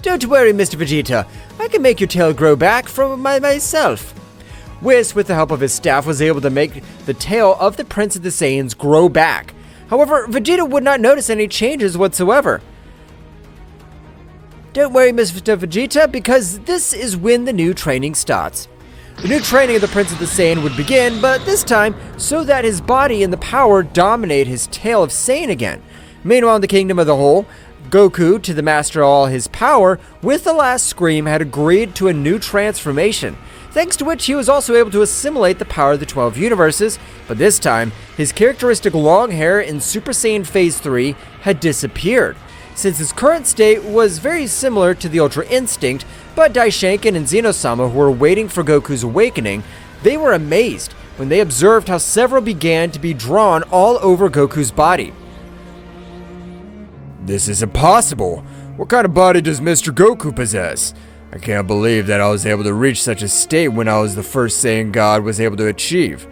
Don't worry, Mr. Vegeta. I can make your tail grow back from myself. Whis, with the help of his staff, was able to make the tail of the Prince of the Saiyans grow back. However, Vegeta would not notice any changes whatsoever. Don't worry, Mr. Vegeta, because this is when the new training starts. The new training of the Prince of the Saiyan would begin, but this time so that his body and the power dominate his tail of Saiyan again. Meanwhile, in the Kingdom of the Whole, Goku, to master all his power, with the last scream, had agreed to a new transformation, thanks to which he was also able to assimilate the power of the 12 universes, but this time, his characteristic long hair in Super Saiyan Phase 3 had disappeared. Since his current state was very similar to the Ultra Instinct, but Daishinkan and Zeno-sama, who were waiting for Goku's awakening, they were amazed when they observed how several began to be drawn all over Goku's body. This is impossible. What kind of body does Mr. Goku possess? I can't believe that I was able to reach such a state when I was the first Saiyan God was able to achieve.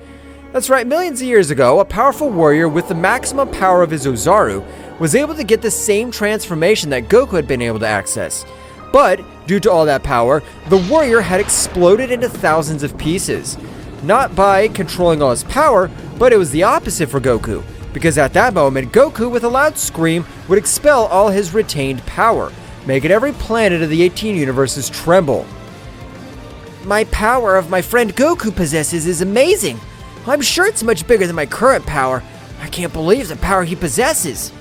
That's right, millions of years ago, a powerful warrior with the maximum power of his Ozaru was able to get the same transformation that Goku had been able to access. But, due to all that power, the warrior had exploded into thousands of pieces. Not by controlling all his power, but it was the opposite for Goku, because at that moment, Goku, with a loud scream, would expel all his retained power, making every planet of the 18 universes tremble. My power of my friend Goku possesses is amazing. I'm sure it's much bigger than my current power. I can't believe the power he possesses.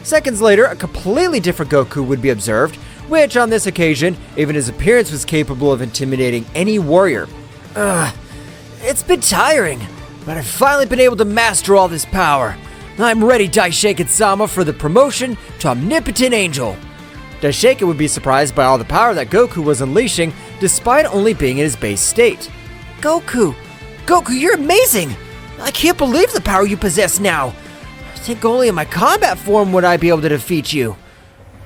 Seconds later, a completely different Goku would be observed, which on this occasion, even his appearance was capable of intimidating any warrior. It's been tiring, but I've finally been able to master all this power. I'm ready, Daishinkan-sama, for the promotion to Omnipotent Angel. Daishinkan would be surprised by all the power that Goku was unleashing, despite only being in his base state. Goku, you're amazing! I can't believe the power you possess now. I think only in my combat form would I be able to defeat you.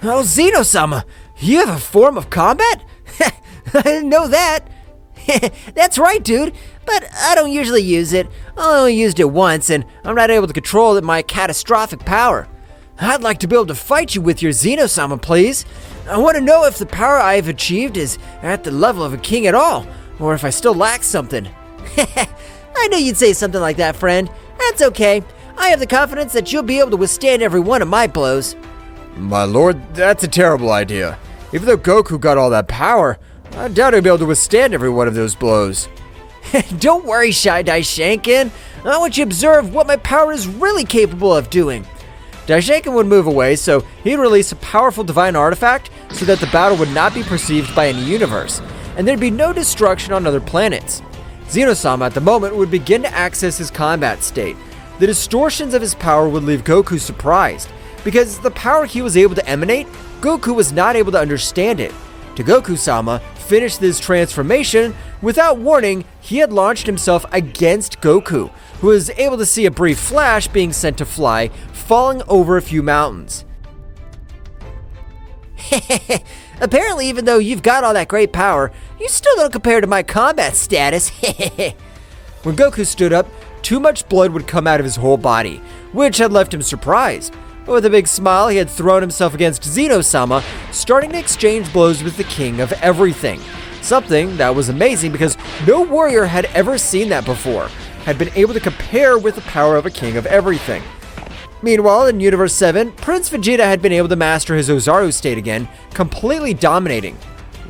Oh, Zeno-sama, you have a form of combat? I didn't know that. That's right, dude, but I don't usually use it. I only used it once, and I'm not able to control my catastrophic power. I'd like to be able to fight you with your Zeno-sama, please. I want to know if the power I have achieved is at the level of a king at all, or if I still lack something. I knew you'd say something like that, friend. That's okay. I have the confidence that you'll be able to withstand every one of my blows. My lord, that's a terrible idea. Even though Goku got all that power, I doubt he'd be able to withstand every one of those blows. Don't worry, Shy Daishinkan. I want you to observe what my power is really capable of doing. Daishinkan would move away, so he'd release a powerful divine artifact so that the battle would not be perceived by any universe, and there'd be no destruction on other planets. Zeno-sama at the moment would begin to access his combat state. The distortions of his power would leave Goku surprised, because the power he was able to emanate, Goku was not able to understand it. To Goku-sama finished this transformation, without warning, he had launched himself against Goku, who was able to see a brief flash being sent to fly, falling over a few mountains. Apparently, even though you've got all that great power, you still don't compare to my combat status. When Goku stood up, too much blood would come out of his whole body, which had left him surprised. But with a big smile, he had thrown himself against Zeno-sama, starting to exchange blows with the king of everything. Something that was amazing because no warrior had ever seen that before, had been able to compare with the power of a king of everything. Meanwhile, in Universe 7, Prince Vegeta had been able to master his Ozaru state again, completely dominating.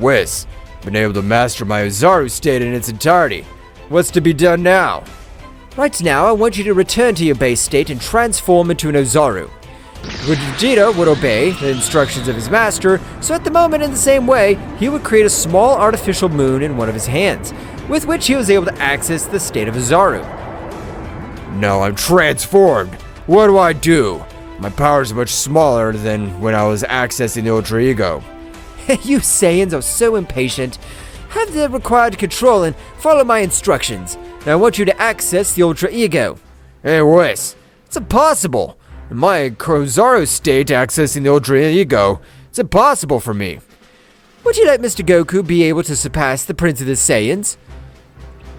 Whis, been able to master my Ozaru state in its entirety. What's to be done now? Right now, I want you to return to your base state and transform into an Ozaru. Vegeta would obey the instructions of his master, so at the moment, in the same way, he would create a small artificial moon in one of his hands, with which he was able to access the state of Ozaru. Now I'm transformed. What do I do? My powers are much smaller than when I was accessing the Ultra Ego. You Saiyans are so impatient. Have the required control and follow my instructions. Now I want you to access the Ultra Ego. Hey, Whis, it's impossible. In my Ozaru state accessing the Ultra Ego, it's impossible for me. Would you let Mr. Goku be able to surpass the Prince of the Saiyans?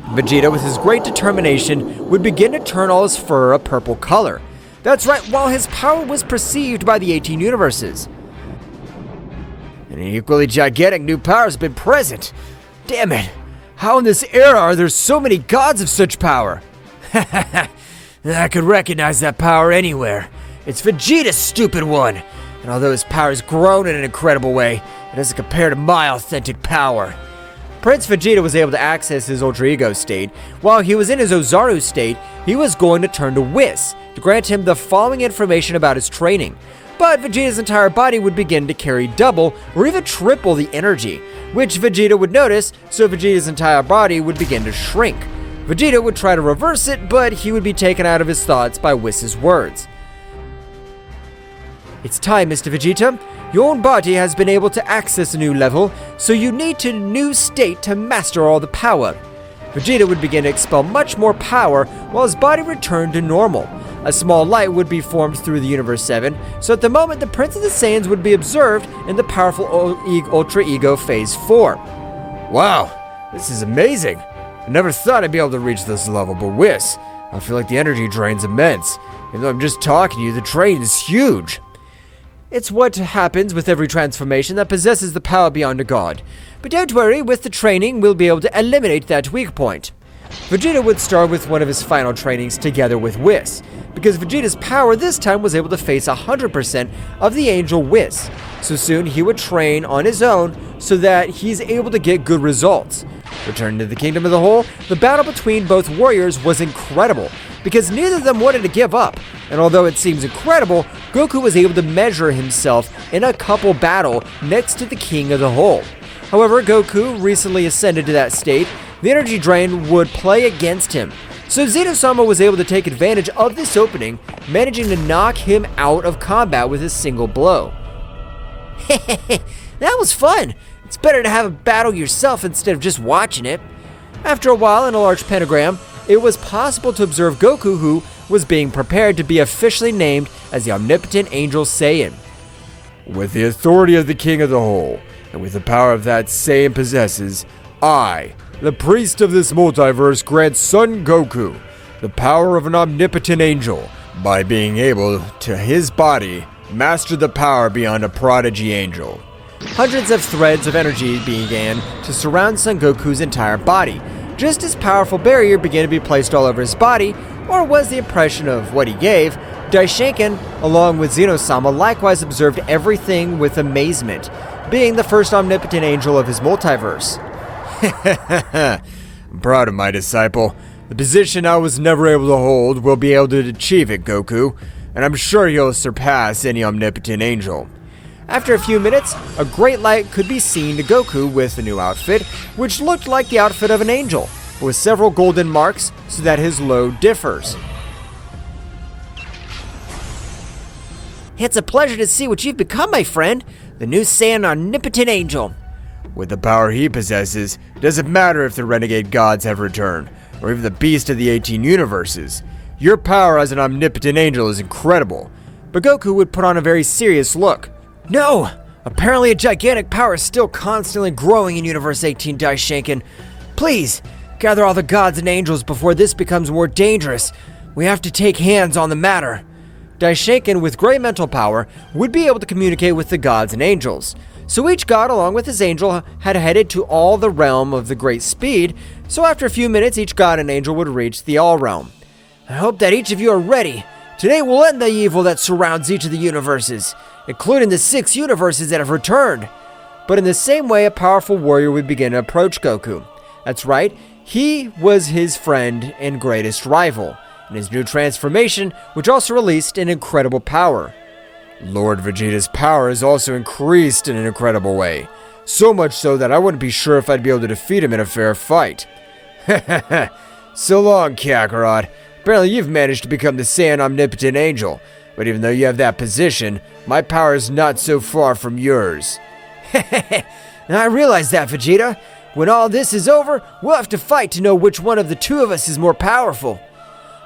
Vegeta, with his great determination, would begin to turn all his fur a purple color. That's right, while his power was perceived by the 18 universes. An equally gigantic new power has been present. Damn it. How in this era are there so many gods of such power? I could recognize that power anywhere. It's Vegeta's stupid one. And although his power has grown in an incredible way, it doesn't compare to my authentic power. Prince Vegeta was able to access his Ultra Ego state. While he was in his Ozaru state, he was going to turn to Whis to grant him the following information about his training. But Vegeta's entire body would begin to carry double or even triple the energy, which Vegeta would notice, so Vegeta's entire body would begin to shrink. Vegeta would try to reverse it, but he would be taken out of his thoughts by Whis' words. It's time, Mr. Vegeta. Your own body has been able to access a new level, so you need a new state to master all the power. Vegeta would begin to expel much more power while his body returned to normal. A small light would be formed through the Universe 7, so at the moment the Prince of the Saiyans would be observed in the powerful Ultra Ego Phase 4. Wow, this is amazing. I never thought I'd be able to reach this level, but Whis, I feel like the energy drain's immense. Even though I'm just talking to you, the drain is huge. It's what happens with every transformation that possesses the power beyond a god. But don't worry, with the training, we'll be able to eliminate that weak point. Vegeta would start with one of his final trainings together with Whis, because Vegeta's power this time was able to face 100% of the Angel Whis. So soon he would train on his own so that he's able to get good results. Returning to the Kingdom of the Whole, the battle between both warriors was incredible, because neither of them wanted to give up. And although it seems incredible, Goku was able to measure himself in a couple battle next to the King of the Whole. However, Goku recently ascended to that state. The energy drain would play against him. So Zeno-sama was able to take advantage of this opening, managing to knock him out of combat with a single blow. That was fun! It's better to have a battle yourself instead of just watching it. After a while, in a large pentagram, it was possible to observe Goku, who was being prepared to be officially named as the Omnipotent Angel Saiyan. With the authority of the King of the Whole, and with the power of that Saiyan possesses, I, the priest of this multiverse, grant Son Goku the power of an omnipotent angel, by being able to his body master the power beyond a prodigy angel. Hundreds of threads of energy began to surround Son Goku's entire body. Just as powerful barrier began to be placed all over his body, or was the impression of what he gave, Daishinkan, along with Zeno-sama, likewise observed everything with amazement, being the first omnipotent angel of his multiverse. I'm proud of my disciple. The position I was never able to hold will be able to achieve it, Goku, and I'm sure he'll surpass any omnipotent angel. After a few minutes, a great light could be seen to Goku with a new outfit, which looked like the outfit of an angel, but with several golden marks so that his load differs. It's a pleasure to see what you've become, my friend, the new Saiyan Omnipotent Angel. With the power he possesses, it doesn't matter if the renegade gods have returned, or even the beast of the 18 universes. Your power as an omnipotent angel is incredible. But Goku would put on a very serious look. No! Apparently a gigantic power is still constantly growing in Universe 18, Daishinkan. Please, gather all the gods and angels before this becomes more dangerous. We have to take hands on the matter. Daishinkan, with great mental power, would be able to communicate with the gods and angels. So each god, along with his angel, had headed to all the realm of the great speed, so after a few minutes, each god and angel would reach the all realm. I hope that each of you are ready. Today we'll end the evil that surrounds each of the universes, including the 6 universes that have returned. But in the same way, a powerful warrior would begin to approach Goku. That's right, he was his friend and greatest rival, in his new transformation, which also released an incredible power. Lord Vegeta's power is also increased in an incredible way. So much so that I wouldn't be sure if I'd be able to defeat him in a fair fight. So long, Kakarot. Apparently you've managed to become the Saiyan Omnipotent Angel. But even though you have that position, my power is not so far from yours. I realize that, Vegeta. When all this is over, we'll have to fight to know which one of the two of us is more powerful.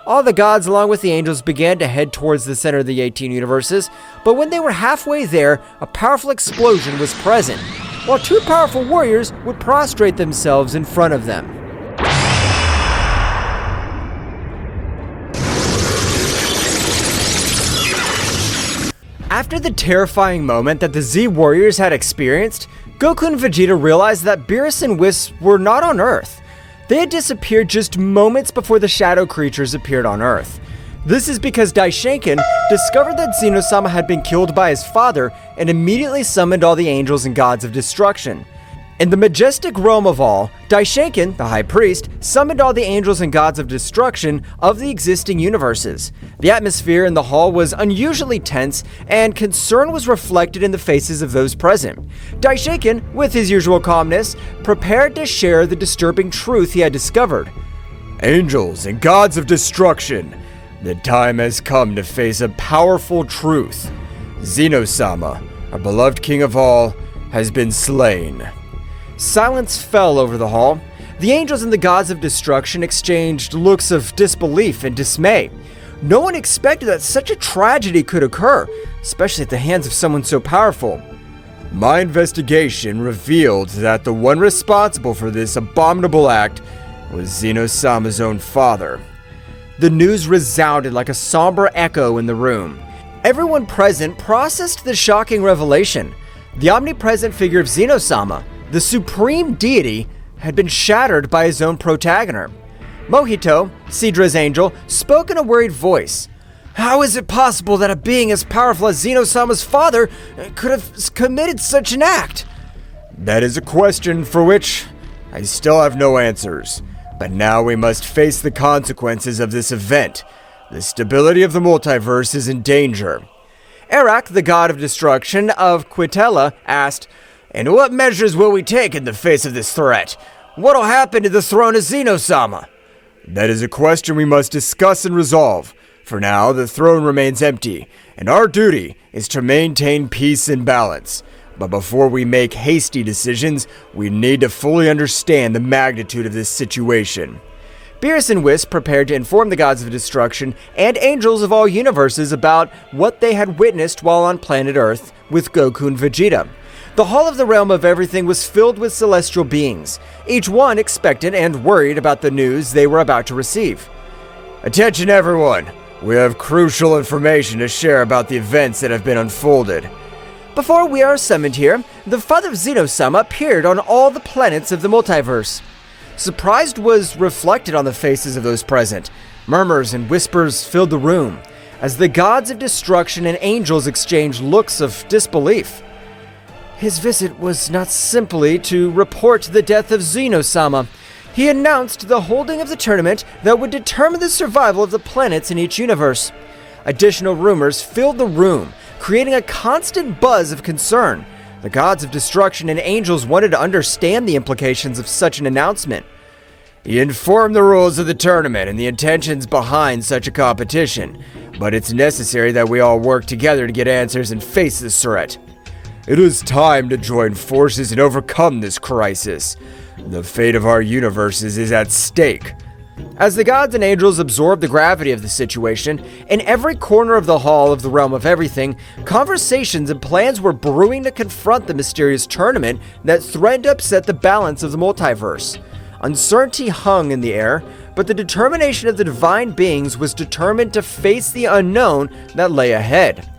All the gods, along with the angels, began to head towards the center of the 18 universes, but when they were halfway there, a powerful explosion was present, while 2 powerful warriors would prostrate themselves in front of them. After the terrifying moment that the Z warriors had experienced, Goku and Vegeta realized that Beerus and Whis were not on Earth. They had disappeared just moments before the shadow creatures appeared on Earth. This is because Daishinkan discovered that Zeno-sama had been killed by his father and immediately summoned all the angels and gods of destruction. In the majestic realm of all, Daishinkan, the High Priest, summoned all the angels and gods of destruction of the existing universes. The atmosphere in the hall was unusually tense, and concern was reflected in the faces of those present. Daishinkan, with his usual calmness, prepared to share the disturbing truth he had discovered. Angels and gods of destruction, the time has come to face a powerful truth. Zeno-sama, our beloved king of all, has been slain. Silence fell over the hall. The angels and the gods of destruction exchanged looks of disbelief and dismay. No one expected that such a tragedy could occur, especially at the hands of someone so powerful. My investigation revealed that the one responsible for this abominable act was Zeno-sama's own father. The news resounded like a somber echo in the room. Everyone present processed the shocking revelation. The omnipresent figure of Zeno-sama, the supreme deity, had been shattered by his own protagonist. Mojito, Sidra's angel, spoke in a worried voice. How is it possible that a being as powerful as Zeno-sama's father could have committed such an act? That is a question for which I still have no answers. But now we must face the consequences of this event. The stability of the multiverse is in danger. Arak, the god of destruction of Quitella, asked, "And what measures will we take in the face of this threat? What'll happen to the throne of Zeno-sama?" That is a question we must discuss and resolve. For now, the throne remains empty, and our duty is to maintain peace and balance. But before we make hasty decisions, we need to fully understand the magnitude of this situation. Beerus and Whis prepared to inform the gods of destruction and angels of all universes about what they had witnessed while on planet Earth with Goku and Vegeta. The Hall of the Realm of Everything was filled with celestial beings, each one expectant and worried about the news they were about to receive. Attention everyone! We have crucial information to share about the events that have been unfolded. Before we are summoned here, the father of Zeno-sama appeared on all the planets of the multiverse. Surprise was reflected on the faces of those present. Murmurs and whispers filled the room, as the gods of destruction and angels exchanged looks of disbelief. His visit was not simply to report the death of Zeno-sama. He announced the holding of the tournament that would determine the survival of the planets in each universe. Additional rumors filled the room, creating a constant buzz of concern. The gods of destruction and angels wanted to understand the implications of such an announcement. He informed the rules of the tournament and the intentions behind such a competition, but it's necessary that we all work together to get answers and face this threat. It is time to join forces and overcome this crisis. The fate of our universes is at stake. As the gods and angels absorbed the gravity of the situation, in every corner of the Hall of the Realm of Everything, conversations and plans were brewing to confront the mysterious tournament that threatened to upset the balance of the multiverse. Uncertainty hung in the air, but the determination of the divine beings was determined to face the unknown that lay ahead.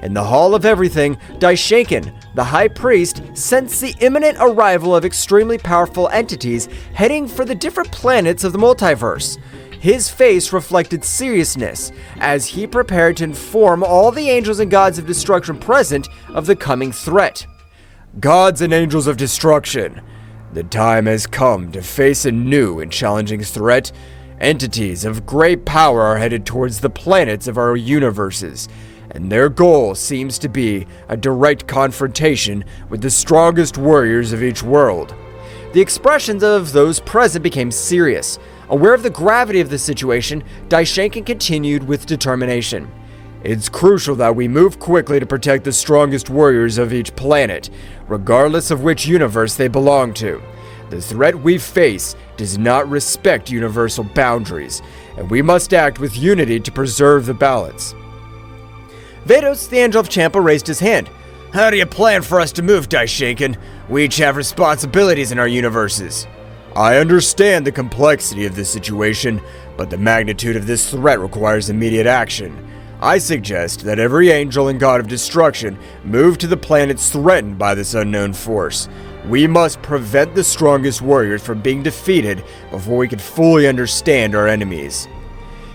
In the Hall of Everything, Daishinkan, the High Priest, sensed the imminent arrival of extremely powerful entities heading for the different planets of the multiverse. His face reflected seriousness as he prepared to inform all the angels and gods of destruction present of the coming threat. Gods and angels of destruction, the time has come to face a new and challenging threat. Entities of great power are headed towards the planets of our universes, and their goal seems to be a direct confrontation with the strongest warriors of each world. The expressions of those present became serious. Aware of the gravity of the situation, Daishinkan continued with determination. It's crucial that we move quickly to protect the strongest warriors of each planet, regardless of which universe they belong to. The threat we face does not respect universal boundaries, and we must act with unity to preserve the balance. Vados, the Angel of Champa, raised his hand. How do you plan for us to move, Daishinkan? We each have responsibilities in our universes. I understand the complexity of this situation, but the magnitude of this threat requires immediate action. I suggest that every angel and god of destruction move to the planets threatened by this unknown force. We must prevent the strongest warriors from being defeated before we can fully understand our enemies.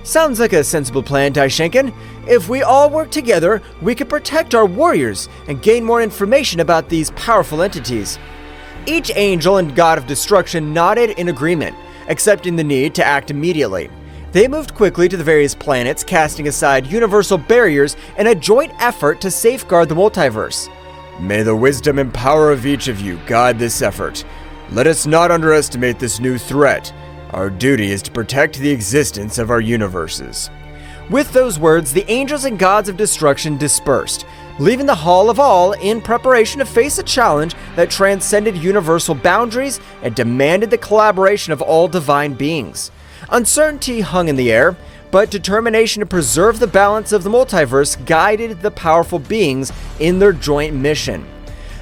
Sounds like a sensible plan, Daishinkan. If we all work together, we can protect our warriors and gain more information about these powerful entities. Each angel and god of destruction nodded in agreement, accepting the need to act immediately. They moved quickly to the various planets, casting aside universal barriers in a joint effort to safeguard the multiverse. May the wisdom and power of each of you guide this effort. Let us not underestimate this new threat. Our duty is to protect the existence of our universes. With those words, the angels and gods of destruction dispersed, leaving the Hall of All in preparation to face a challenge that transcended universal boundaries and demanded the collaboration of all divine beings. Uncertainty hung in the air, but determination to preserve the balance of the multiverse guided the powerful beings in their joint mission.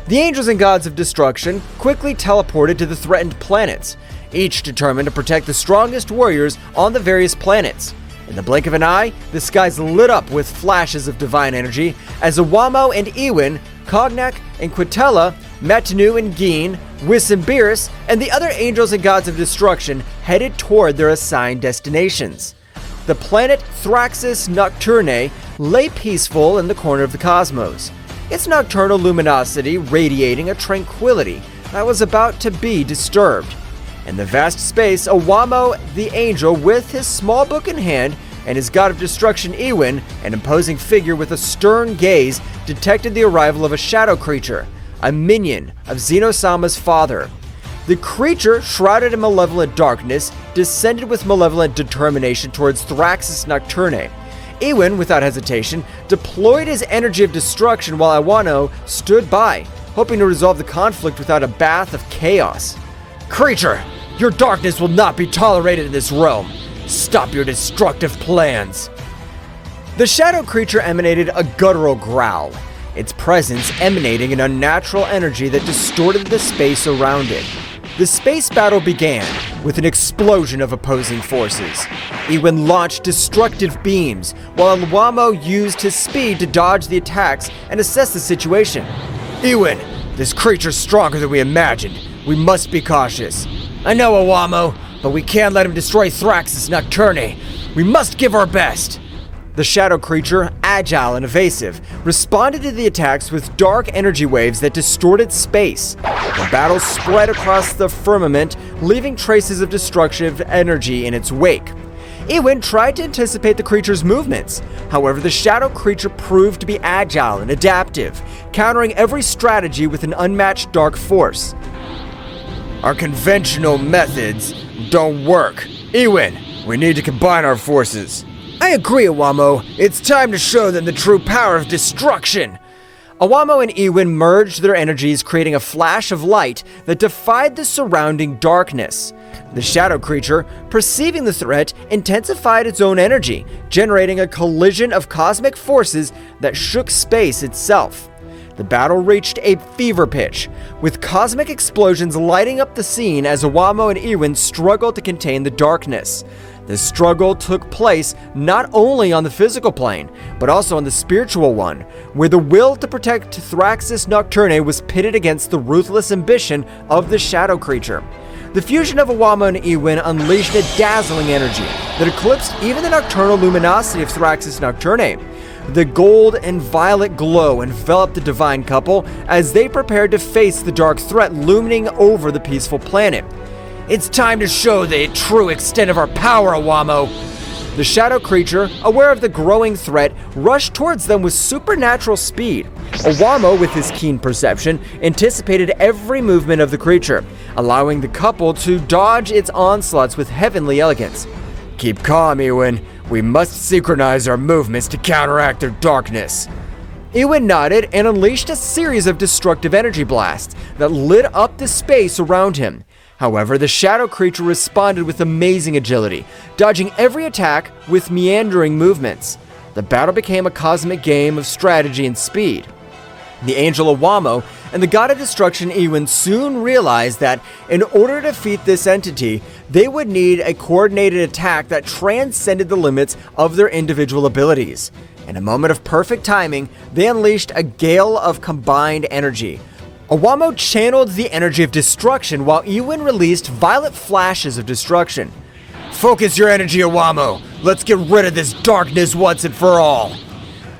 The angels and gods of destruction quickly teleported to the threatened planets, each determined to protect the strongest warriors on the various planets. In the blink of an eye, the skies lit up with flashes of divine energy as Awamo and Ewin, Cognac and Quitella, Matanu and Geen, Whis and Beerus, and the other angels and gods of destruction headed toward their assigned destinations. The planet Thraxis Nocturnae lay peaceful in the corner of the cosmos, its nocturnal luminosity radiating a tranquility that was about to be disturbed. In the vast space, Awamo the angel, with his small book in hand, and his god of destruction Ewin, an imposing figure with a stern gaze, detected the arrival of a shadow creature, a minion of Zeno-sama's father. The creature, shrouded in malevolent darkness, descended with malevolent determination towards Thraxis Nocturnae. Ewin, without hesitation, deployed his energy of destruction while Awano stood by, hoping to resolve the conflict without a bath of chaos. Creature, your darkness will not be tolerated in this realm. Stop your destructive plans. The shadow creature emanated a guttural growl, its presence emanating an unnatural energy that distorted the space around it. The space battle began with an explosion of opposing forces. Ewin launched destructive beams, while Awamo used his speed to dodge the attacks and assess the situation. Ewin, this creature's stronger than we imagined. We must be cautious. I know, Awamo, but we can't let him destroy Thraxis Nocturnae. We must give our best. The shadow creature, agile and evasive, responded to the attacks with dark energy waves that distorted space. The battle spread across the firmament, leaving traces of destructive energy in its wake. Ewin tried to anticipate the creature's movements. However, the shadow creature proved to be agile and adaptive, countering every strategy with an unmatched dark force. Our conventional methods don't work. Ewin, we need to combine our forces. I agree, Awamo. It's time to show them the true power of destruction. Awamo and Ewin merged their energies, creating a flash of light that defied the surrounding darkness. The shadow creature, perceiving the threat, intensified its own energy, generating a collision of cosmic forces that shook space itself. The battle reached a fever pitch, with cosmic explosions lighting up the scene as Awamo and Ewin struggled to contain the darkness. The struggle took place not only on the physical plane, but also on the spiritual one, where the will to protect Thraxis Nocturnae was pitted against the ruthless ambition of the shadow creature. The fusion of Awamo and Ewin unleashed a dazzling energy that eclipsed even the nocturnal luminosity of Thraxis Nocturnae. The gold and violet glow enveloped the divine couple as they prepared to face the dark threat looming over the peaceful planet. It's time to show the true extent of our power, Awamo. The shadow creature, aware of the growing threat, rushed towards them with supernatural speed. Awamo, with his keen perception, anticipated every movement of the creature, allowing the couple to dodge its onslaughts with heavenly elegance. Keep calm, Ewin. We must synchronize our movements to counteract their darkness. Ewin nodded and unleashed a series of destructive energy blasts that lit up the space around him. However, the shadow creature responded with amazing agility, dodging every attack with meandering movements. The battle became a cosmic game of strategy and speed. The angel Awamo and the god of destruction Ewin soon realized that in order to defeat this entity, they would need a coordinated attack that transcended the limits of their individual abilities. In a moment of perfect timing, they unleashed a gale of combined energy. Owamo channeled the energy of destruction while Ewin released violet flashes of destruction. Focus your energy, Owamo. Let's get rid of this darkness once and for all.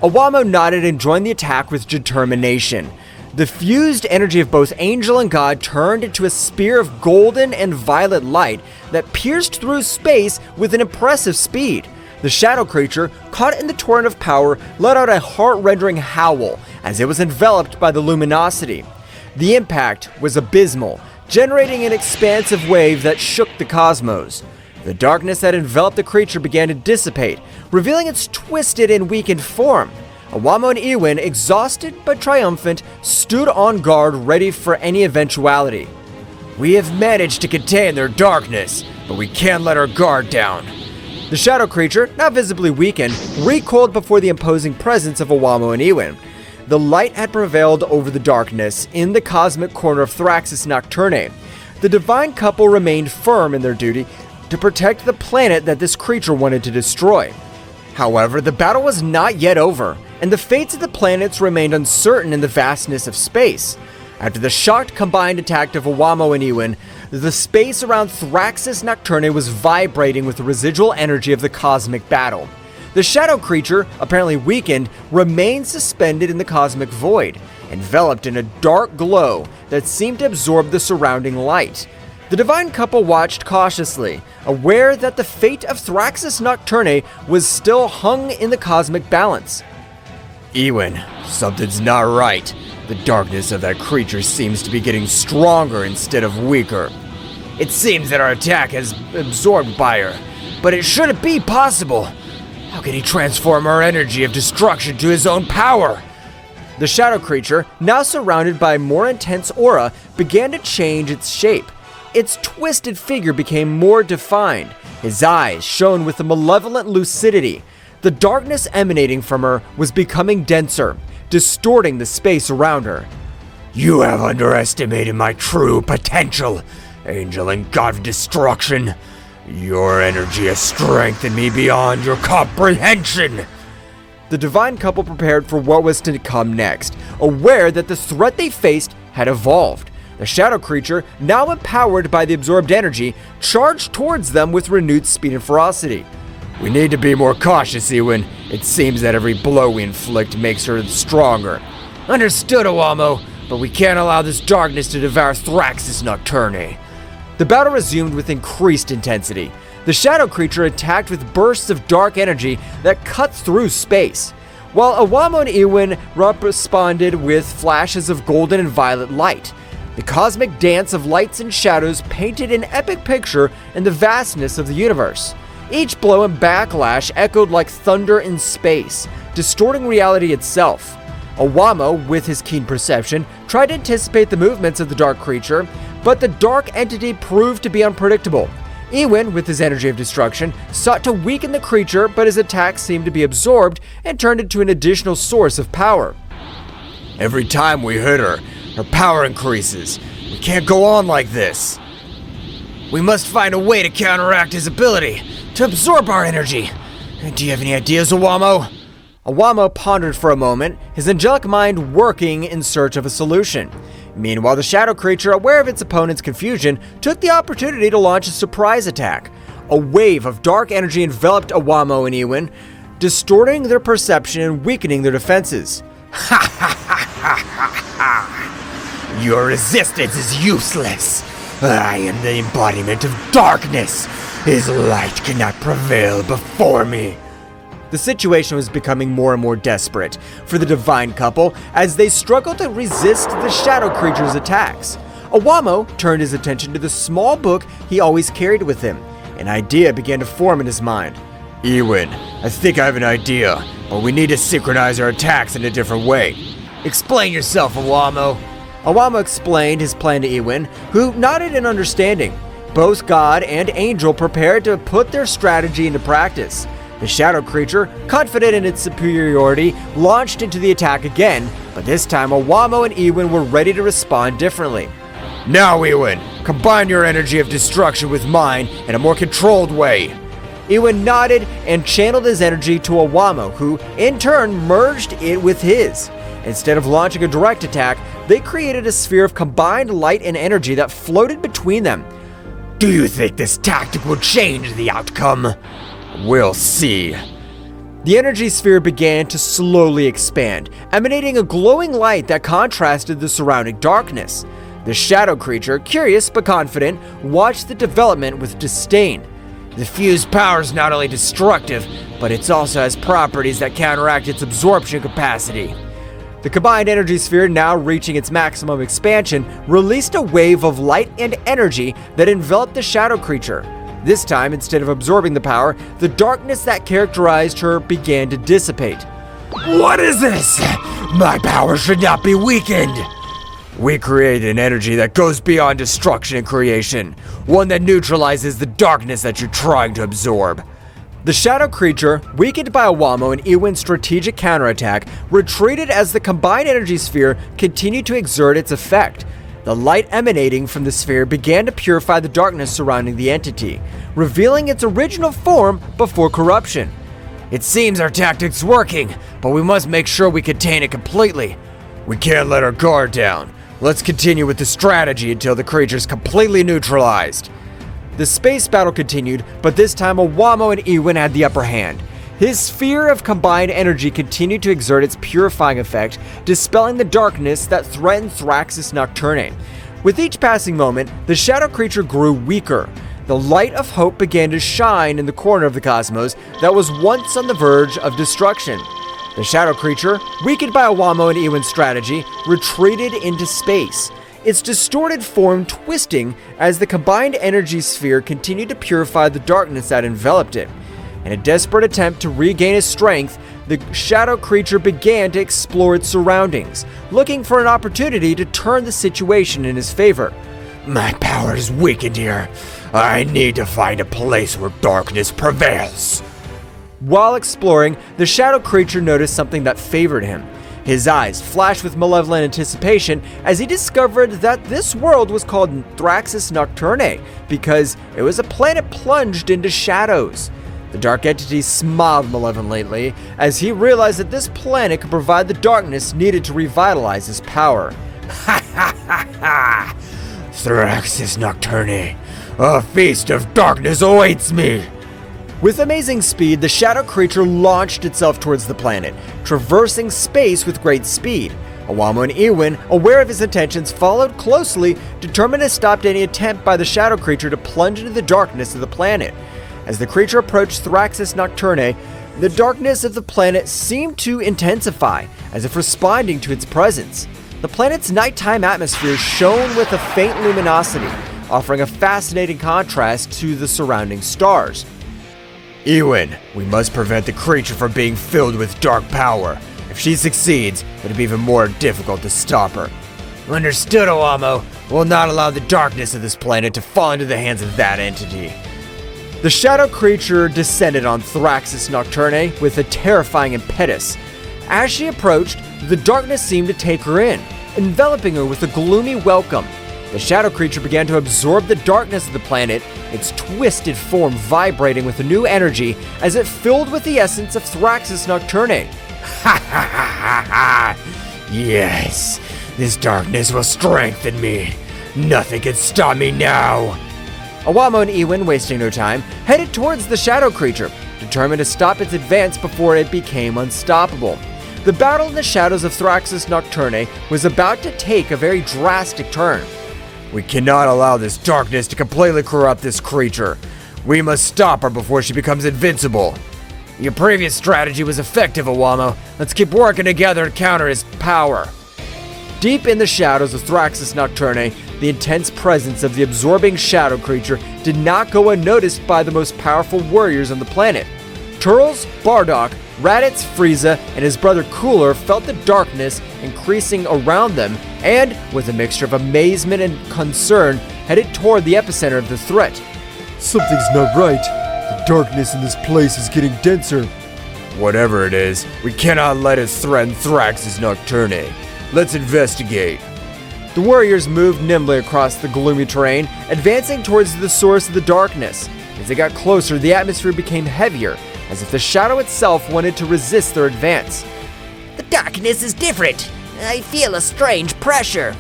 Owamo nodded and joined the attack with determination. The fused energy of both Angel and God turned into a spear of golden and violet light that pierced through space with an impressive speed. The shadow creature, caught in the torrent of power, let out a heart-rending howl as it was enveloped by the luminosity. The impact was abysmal, generating an expansive wave that shook the cosmos. The darkness that enveloped the creature began to dissipate, revealing its twisted and weakened form. Owamo and Ewin, exhausted but triumphant, stood on guard ready for any eventuality. We have managed to contain their darkness, but we can't let our guard down. The shadow creature, now visibly weakened, recoiled before the imposing presence of Owamo and Ewin. The light had prevailed over the darkness in the cosmic corner of Thraxis Nocturne. The divine couple remained firm in their duty to protect the planet that this creature wanted to destroy. However, the battle was not yet over, and the fates of the planets remained uncertain in the vastness of space. After the shocked combined attack of Owamo and Ewin, the space around Thraxis Nocturne was vibrating with the residual energy of the cosmic battle. The shadow creature, apparently weakened, remained suspended in the cosmic void, enveloped in a dark glow that seemed to absorb the surrounding light. The divine couple watched cautiously, aware that the fate of Thraxis Nocturne was still hung in the cosmic balance. Ewin, something's not right. The darkness of that creature seems to be getting stronger instead of weaker. It seems that our attack has absorbed by her, but it shouldn't be possible. How can he transform our energy of destruction to his own power? The shadow creature, now surrounded by a more intense aura, began to change its shape. Its twisted figure became more defined. His eyes shone with a malevolent lucidity. The darkness emanating from her was becoming denser, distorting the space around her. You have underestimated my true potential, Angel and God of Destruction. Your energy has strengthened me beyond your comprehension. The divine couple prepared for what was to come next, aware that the threat they faced had evolved. The shadow creature, now empowered by the absorbed energy, charged towards them with renewed speed and ferocity. We need to be more cautious, Ewin. It seems that every blow we inflict makes her stronger. Understood, Owamo, but we can't allow this darkness to devour Thraxis Nocturne. The battle resumed with increased intensity. The shadow creature attacked with bursts of dark energy that cut through space, while Owamo and Ewin responded with flashes of golden and violet light. The cosmic dance of lights and shadows painted an epic picture in the vastness of the universe. Each blow and backlash echoed like thunder in space, distorting reality itself. Owamo, with his keen perception, tried to anticipate the movements of the dark creature, but the dark entity proved to be unpredictable. Ewin, with his energy of destruction, sought to weaken the creature, but his attacks seemed to be absorbed and turned into an additional source of power. Every time we hit her, her power increases. We can't go on like this. We must find a way to counteract his ability to absorb our energy. Do you have any ideas, Owamo? Owamo pondered for a moment, his angelic mind working in search of a solution. Meanwhile, the shadow creature, aware of its opponent's confusion, took the opportunity to launch a surprise attack. A wave of dark energy enveloped Owamo and Ewin, distorting their perception and weakening their defenses. Ha ha ha ha ha ha! Your resistance is useless. I am the embodiment of darkness. His light cannot prevail before me. The situation was becoming more and more desperate for the divine couple as they struggled to resist the shadow creature's attacks. Owamo turned his attention to the small book he always carried with him. An idea began to form in his mind. Ewin, I think I have an idea, but we need to synchronize our attacks in a different way. Explain yourself, Owamo. Owamo explained his plan to Ewin, who nodded in understanding. Both God and Angel prepared to put their strategy into practice. The shadow creature, confident in its superiority, launched into the attack again, but this time Owamo and Ewin were ready to respond differently. Now, Ewin, combine your energy of destruction with mine in a more controlled way. Ewin nodded and channeled his energy to Owamo, who, in turn, merged it with his. Instead of launching a direct attack, they created a sphere of combined light and energy that floated between them. Do you think this tactic will change the outcome? We'll see. The energy sphere began to slowly expand, emanating a glowing light that contrasted the surrounding darkness. The shadow creature, curious but confident, watched the development with disdain. The fused power is not only destructive, but it also has properties that counteract its absorption capacity. The combined energy sphere, now reaching its maximum expansion, released a wave of light and energy that enveloped the shadow creature. This time, instead of absorbing the power, the darkness that characterized her began to dissipate. What is this? My power should not be weakened. We create an energy that goes beyond destruction and creation, one that neutralizes the darkness that you're trying to absorb. The shadow creature, weakened by Awamo and Iwin's strategic counterattack, retreated as the combined energy sphere continued to exert its effect. The light emanating from the sphere began to purify the darkness surrounding the entity, revealing its original form before corruption. It seems our tactic's working, but we must make sure we contain it completely. We can't let our guard down. Let's continue with the strategy until the creature's completely neutralized. The space battle continued, but this time Awamo and Iwin had the upper hand. His sphere of combined energy continued to exert its purifying effect, dispelling the darkness that threatened Thraxis Nocturne. With each passing moment, the shadow creature grew weaker. The light of hope began to shine in the corner of the cosmos that was once on the verge of destruction. The shadow creature, weakened by Awamo and Iwin's strategy, retreated into space, its distorted form twisting as the combined energy sphere continued to purify the darkness that enveloped it. In a desperate attempt to regain its strength, the shadow creature began to explore its surroundings, looking for an opportunity to turn the situation in his favor. My power is weakened here. I need to find a place where darkness prevails. While exploring, the shadow creature noticed something that favored him. His eyes flashed with malevolent anticipation as he discovered that this world was called Thraxis Nocturne because it was a planet plunged into shadows. The dark entity smiled malevolently as he realized that this planet could provide the darkness needed to revitalize his power. Ha ha ha ha! Thraxis Nocturne, a feast of darkness awaits me! With amazing speed, the shadow creature launched itself towards the planet, traversing space with great speed. Awamo and Iwin, aware of his intentions, followed closely, determined to stop any attempt by the shadow creature to plunge into the darkness of the planet. As the creature approached Thraxis Nocturne, the darkness of the planet seemed to intensify, as if responding to its presence. The planet's nighttime atmosphere shone with a faint luminosity, offering a fascinating contrast to the surrounding stars. Iwin, we must prevent the creature from being filled with dark power. If she succeeds, it'll be even more difficult to stop her. Understood, Awamo. We'll not allow the darkness of this planet to fall into the hands of that entity. The shadow creature descended on Thraxis Nocturne with a terrifying impetus. As she approached, the darkness seemed to take her in, enveloping her with a gloomy welcome. The shadow creature began to absorb the darkness of the planet, its twisted form vibrating with a new energy as it filled with the essence of Thraxis Nocturne. Ha ha ha ha ha! Yes, this darkness will strengthen me. Nothing can stop me now. Awamo and Iwin, wasting no time, headed towards the shadow creature, determined to stop its advance before it became unstoppable. The battle in the shadows of Thraxis Nocturne was about to take a very drastic turn. We cannot allow this darkness to completely corrupt this creature. We must stop her before she becomes invincible. Your previous strategy was effective, Awamo. Let's keep working together to counter his power. Deep in the shadows of Thraxis Nocturne, the intense presence of the absorbing shadow creature did not go unnoticed by the most powerful warriors on the planet. Turles, Bardock, Raditz, Frieza, and his brother Cooler felt the darkness increasing around them and, with a mixture of amazement and concern, headed toward the epicenter of the threat. Something's not right. The darkness in this place is getting denser. Whatever it is, we cannot let it threaten Thraxis Nocturne. Let's investigate. The warriors moved nimbly across the gloomy terrain, advancing towards the source of the darkness. As they got closer, the atmosphere became heavier, as if the shadow itself wanted to resist their advance. The darkness is different. I feel a strange pressure.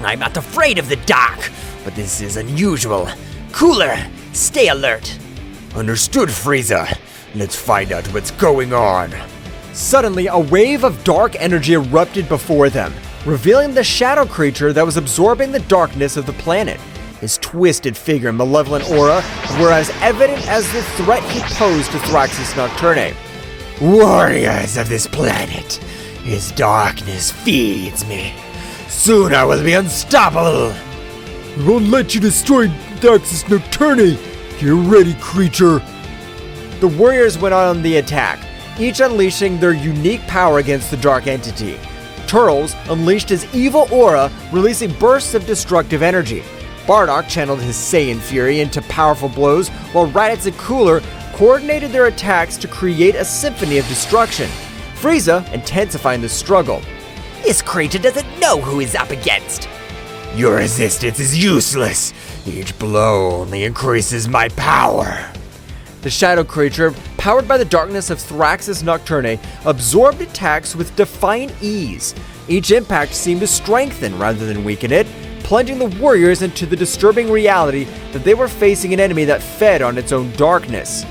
I'm not afraid of the dark, but this is unusual. Cooler, stay alert. Understood, Frieza. Let's find out what's going on. Suddenly, a wave of dark energy erupted before them, revealing the shadow creature that was absorbing the darkness of the planet. His twisted figure and malevolent aura were as evident as the threat he posed to Thraxus Nocturne. Warriors of this planet, his darkness feeds me. Soon I will be unstoppable. We won't let you destroy Thraxus Nocturne. Get ready, creature. The warriors went on the attack, each unleashing their unique power against the dark entity. Turles unleashed his evil aura, releasing bursts of destructive energy. Bardock channeled his Saiyan fury into powerful blows, while Raditz and Cooler coordinated their attacks to create a symphony of destruction. Frieza intensifying the struggle. This creature doesn't know who he's up against. Your resistance is useless. Each blow only increases my power. The shadow creature, powered by the darkness of Thraxus Nocturne, absorbed attacks with defiant ease. Each impact seemed to strengthen rather than weaken it, plunging the warriors into the disturbing reality that they were facing an enemy that fed on its own darkness.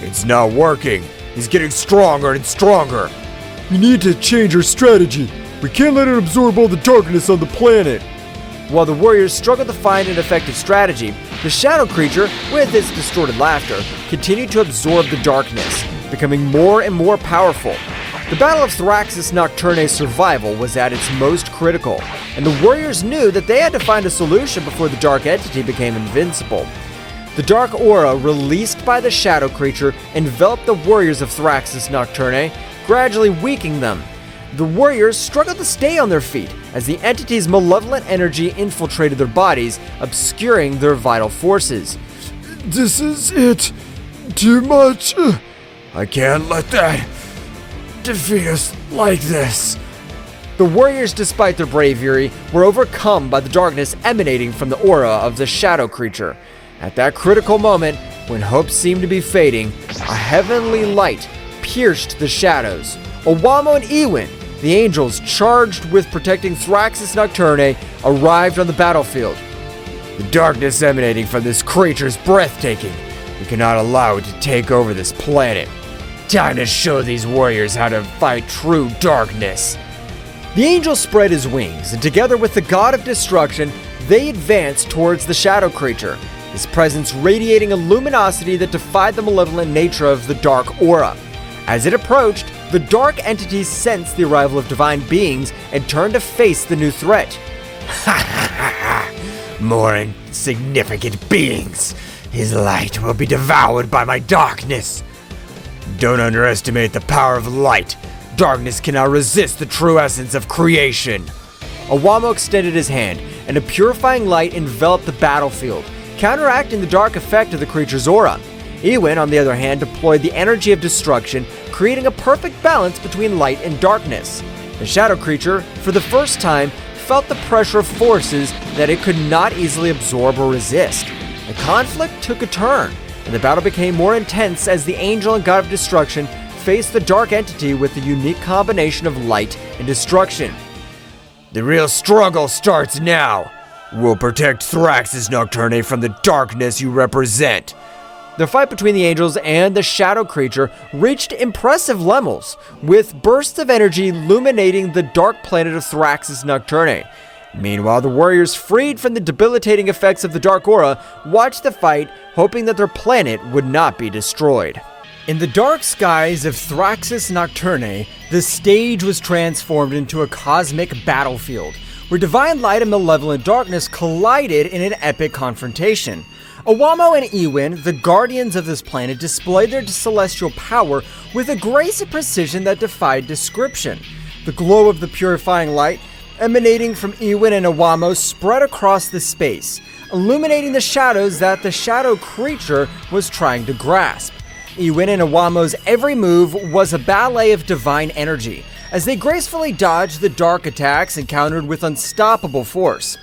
It's not working. He's getting stronger and stronger. We need to change our strategy. We can't let it absorb all the darkness on the planet. While the warriors struggled to find an effective strategy, the shadow creature, with its distorted laughter, continued to absorb the darkness, becoming more and more powerful. The Battle of Thraxus Nocturne's survival was at its most critical, and the warriors knew that they had to find a solution before the dark entity became invincible. The dark aura released by the shadow creature enveloped the warriors of Thraxus Nocturne, gradually weakening them. The warriors struggled to stay on their feet as the entity's malevolent energy infiltrated their bodies, obscuring their vital forces. This is it. Too much. I can't let that defeat us like this. The warriors, despite their bravery, were overcome by the darkness emanating from the aura of the shadow creature. At that critical moment, when hope seemed to be fading, a heavenly light pierced the shadows. Owamo and Ewin, the angels charged with protecting Thraxus Nocturne, arrived on the battlefield. The darkness emanating from this creature is breathtaking. We cannot allow it to take over this planet. Time to show these warriors how to fight true darkness. The angel spread his wings, and together with the god of destruction, they advanced towards the shadow creature, his presence radiating a luminosity that defied the malevolent nature of the dark aura. As it approached, the dark entities sensed the arrival of divine beings and turned to face the new threat. Ha ha ha ha! More insignificant beings. His light will be devoured by my darkness. Don't underestimate the power of light. Darkness cannot resist the true essence of creation. Owamo extended his hand, and a purifying light enveloped the battlefield, counteracting the dark effect of the creature's aura. Ewin, on the other hand, deployed the energy of destruction, creating a perfect balance between light and darkness. The shadow creature, for the first time, felt the pressure of forces that it could not easily absorb or resist. The conflict took a turn, and the battle became more intense as the angel and god of destruction faced the dark entity with the unique combination of light and destruction. The real struggle starts now. We'll protect Thraxus Nocturne from the darkness you represent. The fight between the angels and the shadow creature reached impressive levels, with bursts of energy illuminating the dark planet of Thraxus Nocturne. Meanwhile, the warriors, freed from the debilitating effects of the dark aura, watched the fight, hoping that their planet would not be destroyed. In the dark skies of Thraxus Nocturne, the stage was transformed into a cosmic battlefield, where divine light and malevolent darkness collided in an epic confrontation. Owamo and Ewin, the guardians of this planet, displayed their celestial power with a grace and precision that defied description. The glow of the purifying light emanating from Ewin and Owamo spread across the space, illuminating the shadows that the shadow creature was trying to grasp. Ewin and Owamo's every move was a ballet of divine energy, as they gracefully dodged the dark attacks encountered with unstoppable force.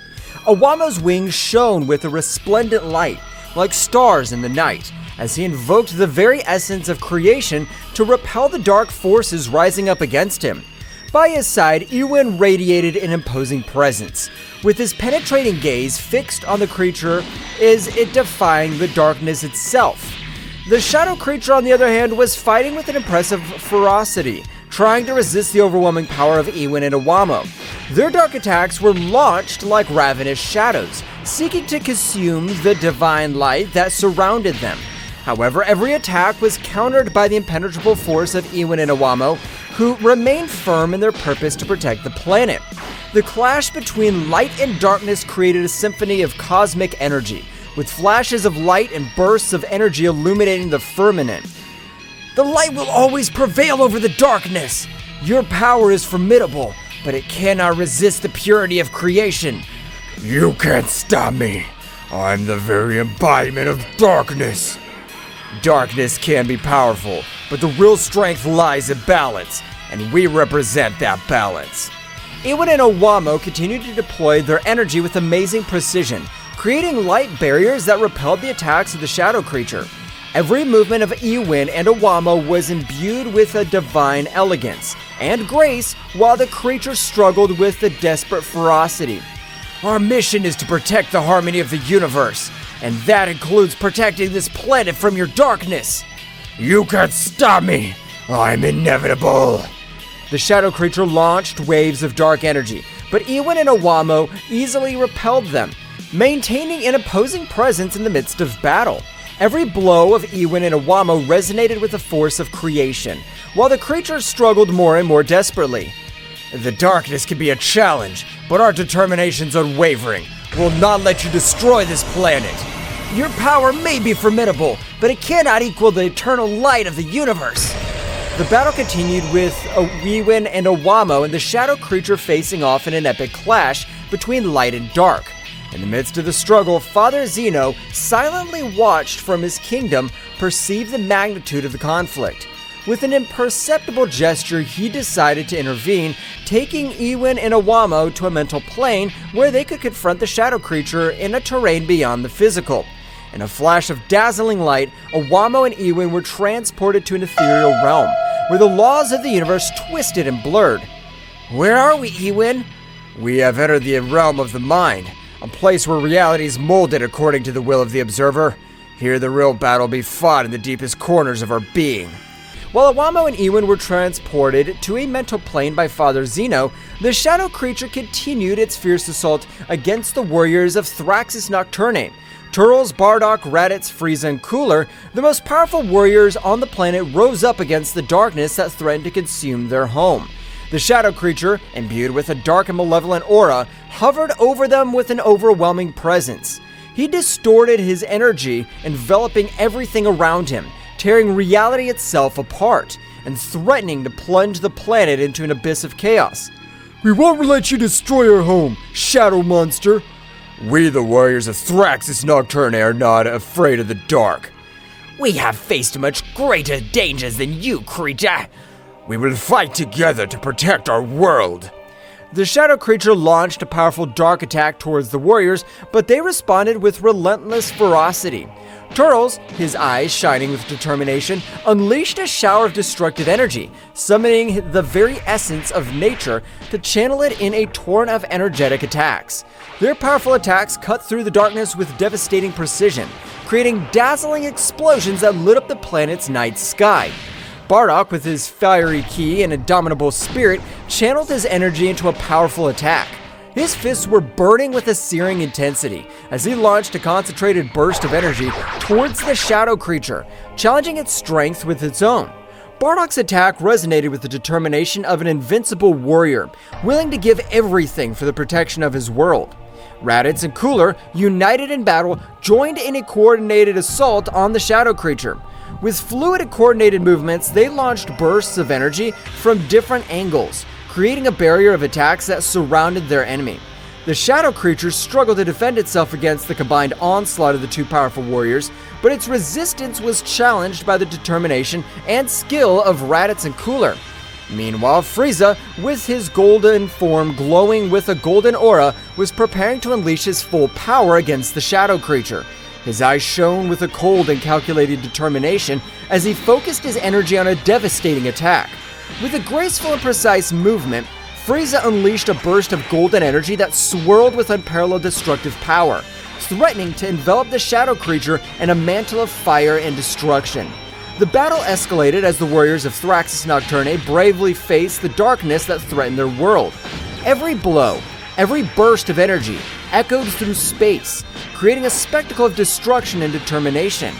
Owamo's wings shone with a resplendent light, like stars in the night, as he invoked the very essence of creation to repel the dark forces rising up against him. By his side, Ewin radiated an imposing presence, with his penetrating gaze fixed on the creature as it defying the darkness itself. The shadow creature, on the other hand, was fighting with an impressive ferocity, trying to resist the overwhelming power of Ewin and Iwamo. Their dark attacks were launched like ravenous shadows, seeking to consume the divine light that surrounded them. However, every attack was countered by the impenetrable force of Ewin and Iwamo, who remained firm in their purpose to protect the planet. The clash between light and darkness created a symphony of cosmic energy, with flashes of light and bursts of energy illuminating the firmament. The light will always prevail over the darkness. Your power is formidable, but it cannot resist the purity of creation. You can't stop me. I'm the very embodiment of darkness. Darkness can be powerful, but the real strength lies in balance, and we represent that balance. Ewin and Iwamo continued to deploy their energy with amazing precision, creating light barriers that repelled the attacks of the shadow creature. Every movement of Ewin and Iwamo was imbued with a divine elegance and grace, while the creature struggled with a desperate ferocity. Our mission is to protect the harmony of the universe, and that includes protecting this planet from your darkness. You can't stop me. I'm inevitable. The shadow creature launched waves of dark energy, but Ewin and Iwamo easily repelled them, maintaining an opposing presence in the midst of battle. Every blow of Ewin and Iwamo resonated with the force of creation, while the creature struggled more and more desperately. The darkness can be a challenge, but our determination's unwavering. We'll not let you destroy this planet. Your power may be formidable, but it cannot equal the eternal light of the universe. The battle continued with Ewin and Iwamo and the shadow creature facing off in an epic clash between light and dark. In the midst of the struggle, Father Zeno silently watched from his kingdom, perceived the magnitude of the conflict. With an imperceptible gesture, he decided to intervene, taking Ewin and Iwamo to a mental plane where they could confront the shadow creature in a terrain beyond the physical. In a flash of dazzling light, Iwamo and Ewin were transported to an ethereal realm, where the laws of the universe twisted and blurred. Where are we, Ewin? We have entered the realm of the mind, a place where reality is molded according to the will of the observer. Here the real battle be fought in the deepest corners of our being. While Iwamo and Ewin were transported to a mental plane by Father Zeno, the shadow creature continued its fierce assault against the warriors of Thraxis Nocturne. Turles, Bardock, Raditz, Frieza, and Cooler, the most powerful warriors on the planet, rose up against the darkness that threatened to consume their home. The shadow creature, imbued with a dark and malevolent aura, hovered over them with an overwhelming presence. He distorted his energy, enveloping everything around him, tearing reality itself apart, and threatening to plunge the planet into an abyss of chaos. We won't let you destroy our home, shadow monster. We, the warriors of Thraxis Nocturne, are not afraid of the dark. We have faced much greater dangers than you, creature. We will fight together to protect our world. The shadow creature launched a powerful dark attack towards the warriors, but they responded with relentless ferocity. Turles, his eyes shining with determination, unleashed a shower of destructive energy, summoning the very essence of nature to channel it in a torrent of energetic attacks. Their powerful attacks cut through the darkness with devastating precision, creating dazzling explosions that lit up the planet's night sky. Bardock, with his fiery ki and indomitable spirit, channeled his energy into a powerful attack. His fists were burning with a searing intensity as he launched a concentrated burst of energy towards the shadow creature, challenging its strength with its own. Bardock's attack resonated with the determination of an invincible warrior, willing to give everything for the protection of his world. Raditz and Cooler, united in battle, joined in a coordinated assault on the shadow creature. With fluid and coordinated movements, they launched bursts of energy from different angles, creating a barrier of attacks that surrounded their enemy. The shadow creature struggled to defend itself against the combined onslaught of the two powerful warriors, but its resistance was challenged by the determination and skill of Raditz and Cooler. Meanwhile, Frieza, with his golden form glowing with a golden aura, was preparing to unleash his full power against the shadow creature. His eyes shone with a cold and calculated determination as he focused his energy on a devastating attack. With a graceful and precise movement, Frieza unleashed a burst of golden energy that swirled with unparalleled destructive power, threatening to envelop the shadow creature in a mantle of fire and destruction. The battle escalated as the warriors of Thraxus Nocturne bravely faced the darkness that threatened their world. Every blow, every burst of energy echoed through space, creating a spectacle of destruction and determination.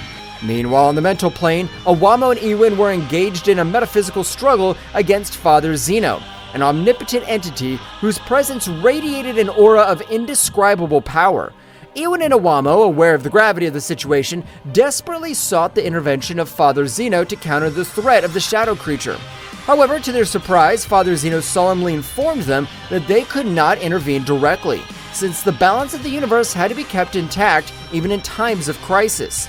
Meanwhile, on the mental plane, Iwamo and Ewin were engaged in a metaphysical struggle against Father Zeno, an omnipotent entity whose presence radiated an aura of indescribable power. Ewin and Iwamo, aware of the gravity of the situation, desperately sought the intervention of Father Zeno to counter the threat of the shadow creature. However, to their surprise, Father Zeno solemnly informed them that they could not intervene directly, since the balance of the universe had to be kept intact even in times of crisis.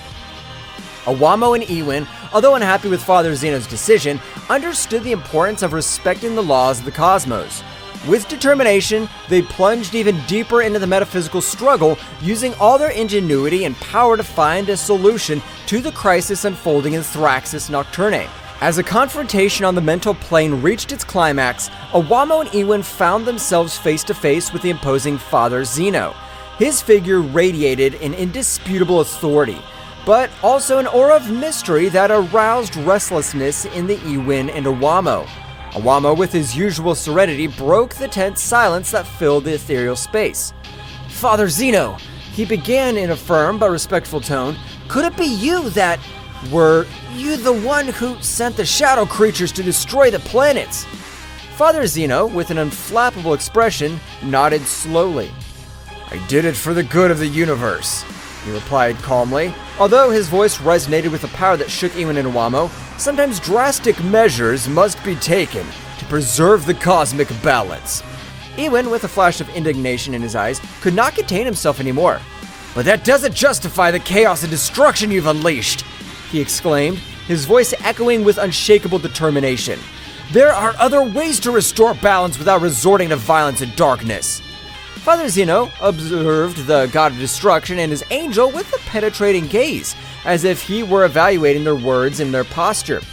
Iwamo and Ewin, although unhappy with Father Zeno's decision, understood the importance of respecting the laws of the cosmos. With determination, they plunged even deeper into the metaphysical struggle, using all their ingenuity and power to find a solution to the crisis unfolding in Thraxus Nocturne. As a confrontation on the mental plane reached its climax, Iwamo and Ewin found themselves face to face with the imposing Father Zeno. His figure radiated an indisputable authority, but also an aura of mystery that aroused restlessness in the Ewin and Iwamo. Iwamo, with his usual serenity, broke the tense silence that filled the ethereal space. "Father Zeno," he began in a firm but respectful tone, "could it be you that... were you the one who sent the shadow creatures to destroy the planets?" Father Zeno, with an unflappable expression, nodded slowly. "I did it for the good of the universe," he replied calmly. Although his voice resonated with a power that shook Ewin and Iwamo, sometimes drastic measures must be taken to preserve the cosmic balance. Ewin, with a flash of indignation in his eyes, could not contain himself anymore. "But that doesn't justify the chaos and destruction you've unleashed!" he exclaimed, his voice echoing with unshakable determination. "There are other ways to restore balance without resorting to violence and darkness." Father Zeno observed the god of destruction and his angel with a penetrating gaze, as if he were evaluating their words and their posture.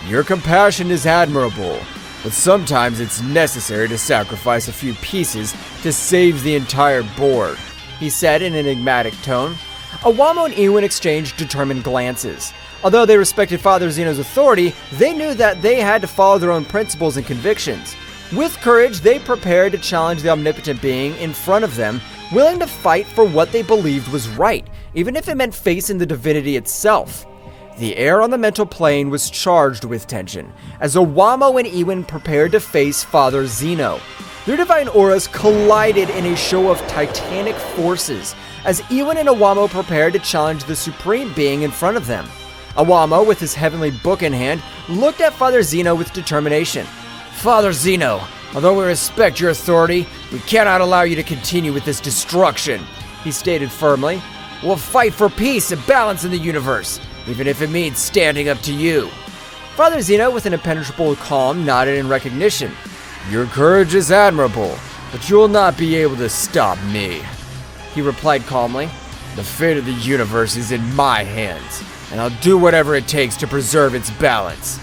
"Your compassion is admirable, but sometimes it's necessary to sacrifice a few pieces to save the entire board," he said in an enigmatic tone. Iwamo and Ewin exchanged determined glances. Although they respected Father Zeno's authority, they knew that they had to follow their own principles and convictions. With courage, they prepared to challenge the omnipotent being in front of them, willing to fight for what they believed was right, even if it meant facing the divinity itself. The air on the mental plane was charged with tension, as Iwamo and Ewin prepared to face Father Zeno. Their divine auras collided in a show of titanic forces, as Ewin and Iwamo prepared to challenge the supreme being in front of them. Iwamo, with his heavenly book in hand, looked at Father Zeno with determination. "Father Zeno, although we respect your authority, we cannot allow you to continue with this destruction," he stated firmly. "We'll fight for peace and balance in the universe, even if it means standing up to you." Father Zeno, with an impenetrable calm, nodded in recognition. "Your courage is admirable, but you will not be able to stop me," he replied calmly. "The fate of the universe is in my hands, and I'll do whatever it takes to preserve its balance."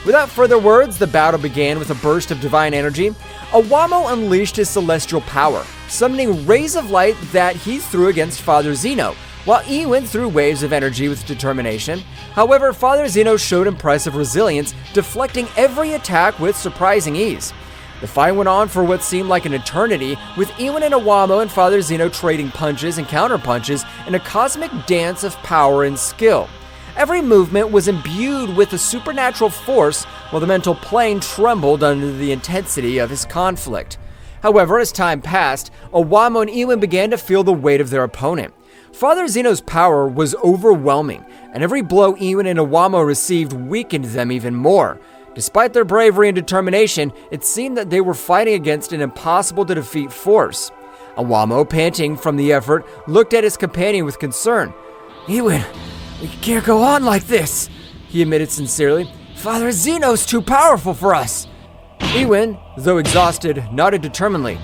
Without further words, the battle began with a burst of divine energy. Iwamo unleashed his celestial power, summoning rays of light that he threw against Father Zeno, while Ewin threw waves of energy with determination. However, Father Zeno showed impressive resilience, deflecting every attack with surprising ease. The fight went on for what seemed like an eternity, with Ewin and Iwamo and Father Zeno trading punches and counterpunches in a cosmic dance of power and skill. Every movement was imbued with a supernatural force, while the mental plane trembled under the intensity of his conflict. However, as time passed, Iwamo and Ewin began to feel the weight of their opponent. Father Zeno's power was overwhelming, and every blow Ewin and Iwamo received weakened them even more. Despite their bravery and determination, it seemed that they were fighting against an impossible-to-defeat force. Iwamo, panting from the effort, looked at his companion with concern. "Ewin, we can't go on like this," he admitted sincerely. "Father Zeno's too powerful for us." Ewin, though exhausted, nodded determinedly.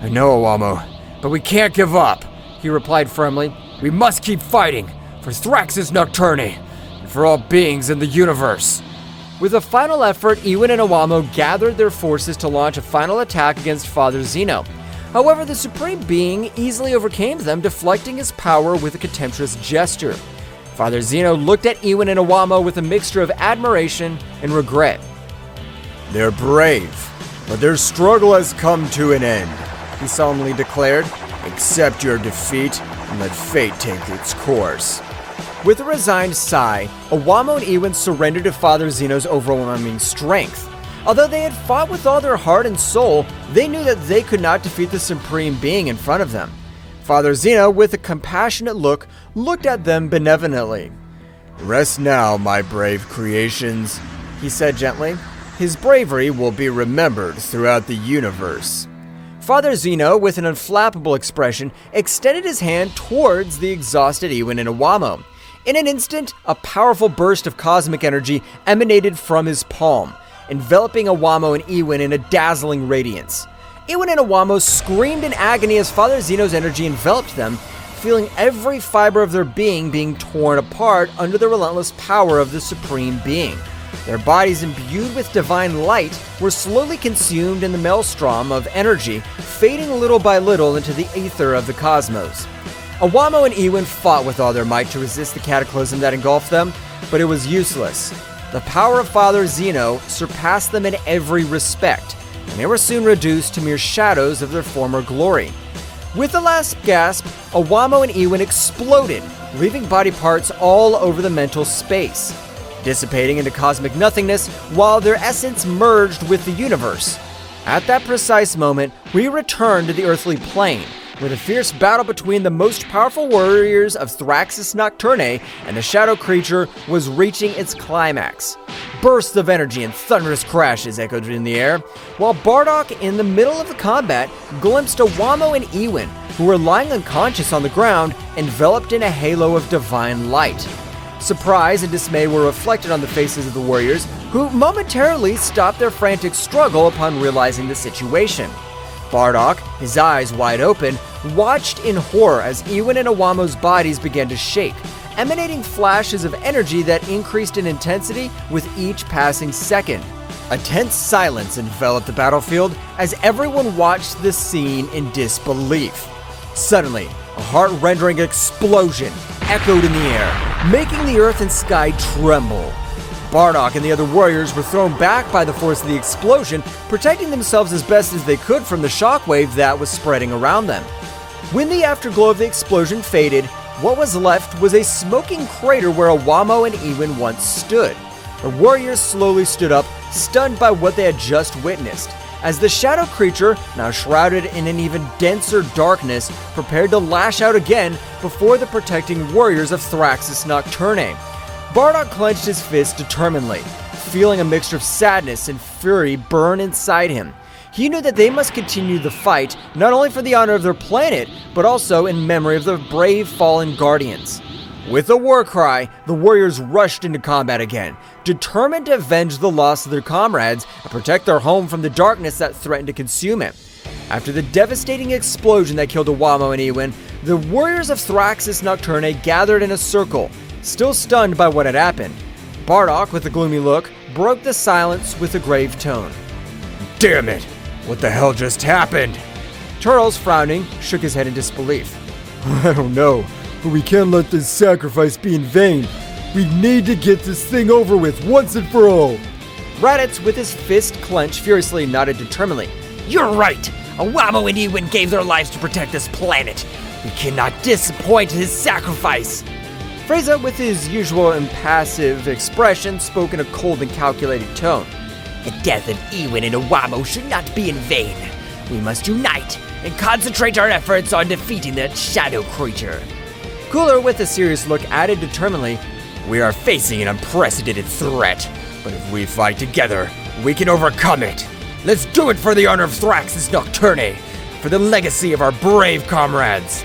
"I know, Iwamo, but we can't give up," he replied firmly. "We must keep fighting, for Thraxus Nocturne, and for all beings in the universe." With a final effort, Iwin and Iwamo gathered their forces to launch a final attack against Father Zeno. However, the Supreme Being easily overcame them, deflecting his power with a contemptuous gesture. Father Zeno looked at Iwin and Iwamo with a mixture of admiration and regret. They're brave, but their struggle has come to an end, he solemnly declared. Accept your defeat and let fate take its course. With a resigned sigh, Iwamo and Iwin surrendered to Father Zeno's overwhelming strength. Although they had fought with all their heart and soul, they knew that they could not defeat the Supreme Being in front of them. Father Zeno, with a compassionate look, looked at them benevolently. Rest now, my brave creations, he said gently. His bravery will be remembered throughout the universe. Father Zeno, with an unflappable expression, extended his hand towards the exhausted Iwin and Iwamo. In an instant, a powerful burst of cosmic energy emanated from his palm, enveloping Iwamo and Iwin in a dazzling radiance. Iwin and Iwamo screamed in agony as Father Zeno's energy enveloped them, feeling every fiber of their being torn apart under the relentless power of the Supreme Being. Their bodies, imbued with divine light, were slowly consumed in the maelstrom of energy, fading little by little into the ether of the cosmos. Iwamo and Iwin fought with all their might to resist the cataclysm that engulfed them, but it was useless. The power of Father Zeno surpassed them in every respect, and they were soon reduced to mere shadows of their former glory. With the last gasp, Iwamo and Iwin exploded, leaving body parts all over the mental space, dissipating into cosmic nothingness while their essence merged with the universe. At that precise moment, we return to the earthly plane, where the fierce battle between the most powerful warriors of Thraxus Nocturne and the shadow creature was reaching its climax. Bursts of energy and thunderous crashes echoed in the air, while Bardock, in the middle of the combat, glimpsed Iwamo and Iwin, who were lying unconscious on the ground, enveloped in a halo of divine light. Surprise and dismay were reflected on the faces of the warriors, who momentarily stopped their frantic struggle upon realizing the situation. Bardock, his eyes wide open, watched in horror as Iwin and Iwamo's bodies began to shake, emanating flashes of energy that increased in intensity with each passing second. A tense silence enveloped the battlefield as everyone watched the scene in disbelief. Suddenly, a heart-rending explosion echoed in the air, making the earth and sky tremble. Bardock and the other warriors were thrown back by the force of the explosion, protecting themselves as best as they could from the shockwave that was spreading around them. When the afterglow of the explosion faded, what was left was a smoking crater where Iwamo and Iwin once stood. The warriors slowly stood up, stunned by what they had just witnessed, as the shadow creature, now shrouded in an even denser darkness, prepared to lash out again before the protecting warriors of Thraxus Nocturne. Bardock clenched his fist determinedly, feeling a mixture of sadness and fury burn inside him. He knew that they must continue the fight, not only for the honor of their planet, but also in memory of their brave fallen guardians. With a war cry, the warriors rushed into combat again, determined to avenge the loss of their comrades and protect their home from the darkness that threatened to consume it. After the devastating explosion that killed Iwamo and Iwin, the warriors of Thraxus Nocturne gathered in a circle, still stunned by what had happened. Bardock, with a gloomy look, broke the silence with a grave tone. Damn it! What the hell just happened? Turles, frowning, shook his head in disbelief. I don't know, but we can't let this sacrifice be in vain. We need to get this thing over with once and for all. Raditz, with his fist clenched, furiously nodded determinedly. You're right! Iwamo and Iwin gave their lives to protect this planet. We cannot disappoint his sacrifice. Frieza, with his usual impassive expression, spoke in a cold and calculated tone. The death of Iwin and Iwamo should not be in vain. We must unite and concentrate our efforts on defeating that shadow creature. Cooler, with a serious look, added determinedly, We are facing an unprecedented threat, but if we fight together, we can overcome it. Let's do it for the honor of Thraxus Nocturne, for the legacy of our brave comrades.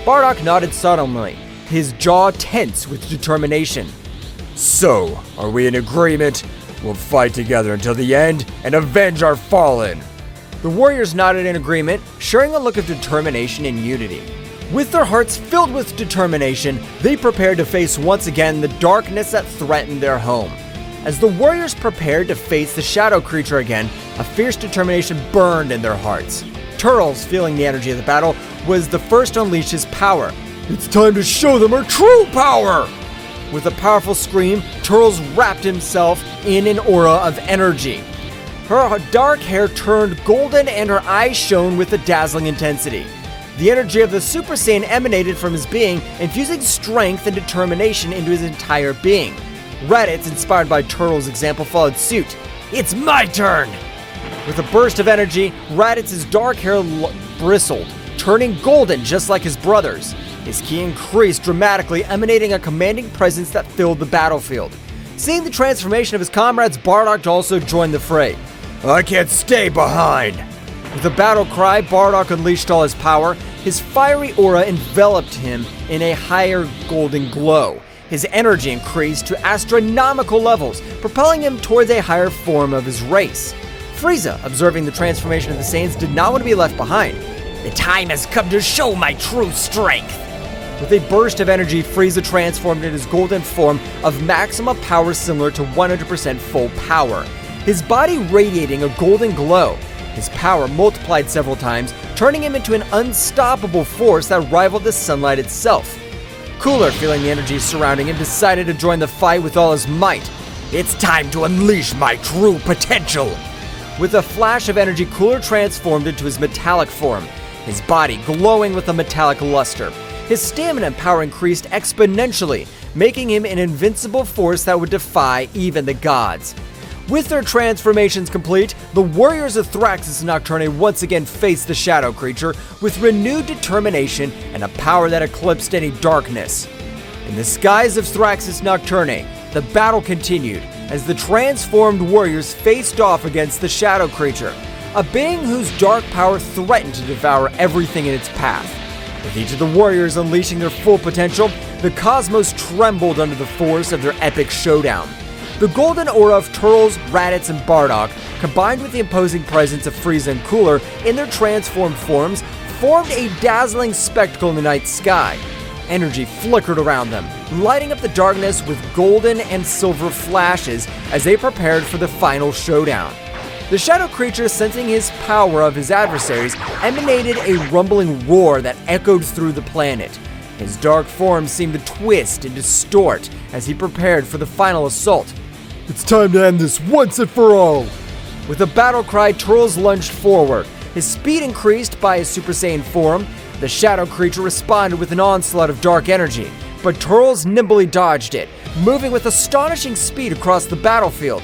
Bardock nodded solemnly, his jaw tense with determination. So, are we in agreement? We'll fight together until the end and avenge our fallen. The warriors nodded in agreement, sharing a look of determination and unity. With their hearts filled with determination, they prepared to face once again the darkness that threatened their home. As the warriors prepared to face the shadow creature again, a fierce determination burned in their hearts. Turles, feeling the energy of the battle, was the first to unleash his power. It's time to show them our true power! With a powerful scream, Turles wrapped himself in an aura of energy. Her dark hair turned golden and her eyes shone with a dazzling intensity. The energy of the Super Saiyan emanated from his being, infusing strength and determination into his entire being. Raditz, inspired by Turtle's example, followed suit. It's my turn! With a burst of energy, Raditz's dark hair bristled, turning golden just like his brother's. His ki increased dramatically, emanating a commanding presence that filled the battlefield. Seeing the transformation of his comrades, Bardock also joined the fray. I can't stay behind! With a battle cry, Bardock unleashed all his power. His fiery aura enveloped him in a higher golden glow. His energy increased to astronomical levels, propelling him towards a higher form of his race. Frieza, observing the transformation of the Saiyans, did not want to be left behind. The time has come to show my true strength! With a burst of energy, Frieza transformed into his golden form of maximum power similar to 100% full power. His body radiating a golden glow. His power multiplied several times, turning him into an unstoppable force that rivaled the sunlight itself. Cooler, feeling the energy surrounding him, decided to join the fight with all his might. It's time to unleash my true potential! With a flash of energy, Cooler transformed into his metallic form, his body glowing with a metallic luster. His stamina and power increased exponentially, making him an invincible force that would defy even the gods. With their transformations complete, the warriors of Thraxus Nocturne once again faced the shadow creature with renewed determination and a power that eclipsed any darkness. In the skies of Thraxus Nocturne, the battle continued as the transformed warriors faced off against the shadow creature, a being whose dark power threatened to devour everything in its path. With each of the warriors unleashing their full potential, the cosmos trembled under the force of their epic showdown. The golden aura of Turles, Raditz, and Bardock, combined with the imposing presence of Frieza and Cooler in their transformed forms, formed a dazzling spectacle in the night sky. Energy flickered around them, lighting up the darkness with golden and silver flashes as they prepared for the final showdown. The shadow creature, sensing his power of his adversaries, emanated a rumbling roar that echoed through the planet. His dark form seemed to twist and distort as he prepared for the final assault. It's time to end this once and for all! With a battle cry, Turles lunged forward. His speed increased by his Super Saiyan form. The shadow creature responded with an onslaught of dark energy, but Turles nimbly dodged it, moving with astonishing speed across the battlefield.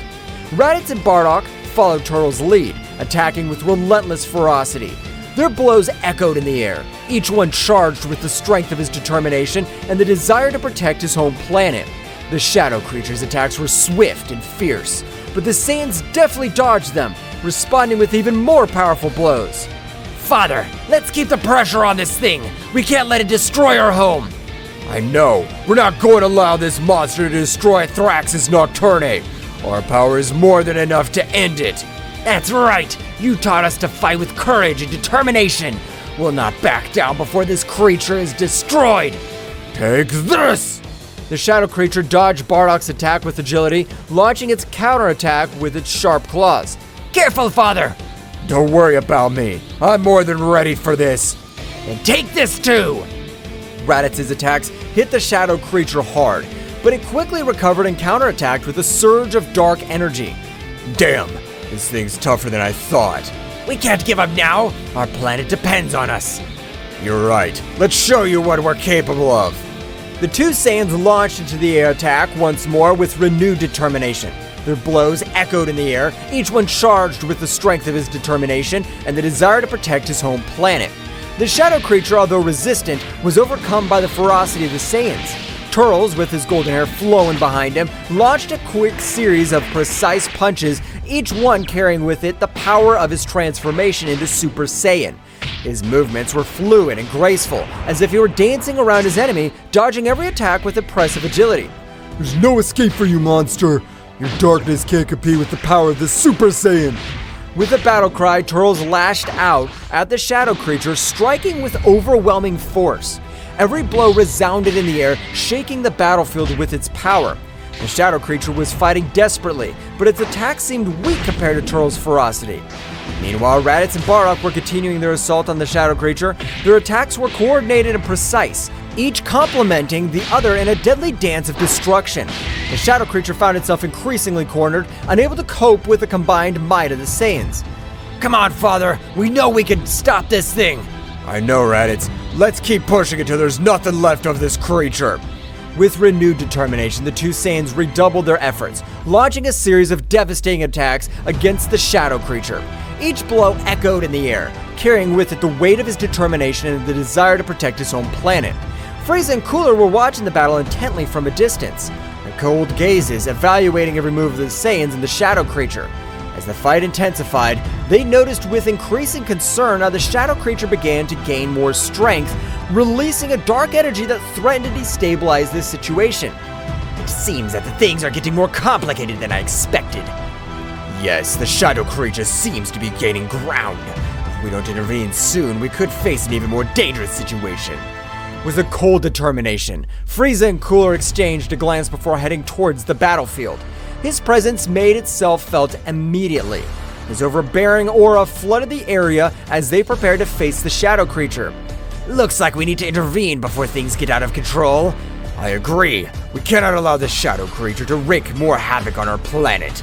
Raditz and Bardock followed Turles' lead, attacking with relentless ferocity. Their blows echoed in the air, each one charged with the strength of his determination and the desire to protect his home planet. The shadow creature's attacks were swift and fierce, but the Saiyans deftly dodged them, responding with even more powerful blows. Father, let's keep the pressure on this thing! We can't let it destroy our home! I know. We're not going to allow this monster to destroy Thraxus Nocturne. Our power is more than enough to end it. That's right! You taught us to fight with courage and determination! We'll not back down before this creature is destroyed! Take this! The shadow creature dodged Bardock's attack with agility, launching its counterattack with its sharp claws. Careful, Father! Don't worry about me. I'm more than ready for this. And take this too! Raditz's attacks hit the shadow creature hard, but it quickly recovered and counterattacked with a surge of dark energy. Damn, this thing's tougher than I thought. We can't give up now! Our planet depends on us! You're right. Let's show you what we're capable of. The two Saiyans launched into the air attack once more with renewed determination. Their blows echoed in the air, each one charged with the strength of his determination and the desire to protect his home planet. The shadow creature, although resistant, was overcome by the ferocity of the Saiyans. Turles, with his golden hair flowing behind him, launched a quick series of precise punches, each one carrying with it the power of his transformation into Super Saiyan. His movements were fluid and graceful, as if he were dancing around his enemy, dodging every attack with impressive agility. There's no escape for you, monster. Your darkness can't compete with the power of the Super Saiyan. With a battle cry, Turles lashed out at the shadow creature, striking with overwhelming force. Every blow resounded in the air, shaking the battlefield with its power. The shadow creature was fighting desperately, but its attack seemed weak compared to Turtle's ferocity. Meanwhile, Raditz and Bardock were continuing their assault on the shadow creature. Their attacks were coordinated and precise, each complementing the other in a deadly dance of destruction. The shadow creature found itself increasingly cornered, unable to cope with the combined might of the Saiyans. Come on, Father. We know we can stop this thing. I know, Raditz. Let's keep pushing until there's nothing left of this creature. With renewed determination, the two Saiyans redoubled their efforts, launching a series of devastating attacks against the shadow creature. Each blow echoed in the air, carrying with it the weight of his determination and the desire to protect his home planet. Frieza and Cooler were watching the battle intently from a distance, their cold gazes evaluating every move of the Saiyans and the shadow creature. As the fight intensified, they noticed with increasing concern how the shadow creature began to gain more strength, releasing a dark energy that threatened to destabilize this situation. It seems that the things are getting more complicated than I expected. Yes, the shadow creature seems to be gaining ground. If we don't intervene soon, we could face an even more dangerous situation. With a cold determination, Frieza and Cooler exchanged a glance before heading towards the battlefield. His presence made itself felt immediately. His overbearing aura flooded the area as they prepared to face the shadow creature. Looks like we need to intervene before things get out of control. I agree. We cannot allow the shadow creature to wreak more havoc on our planet.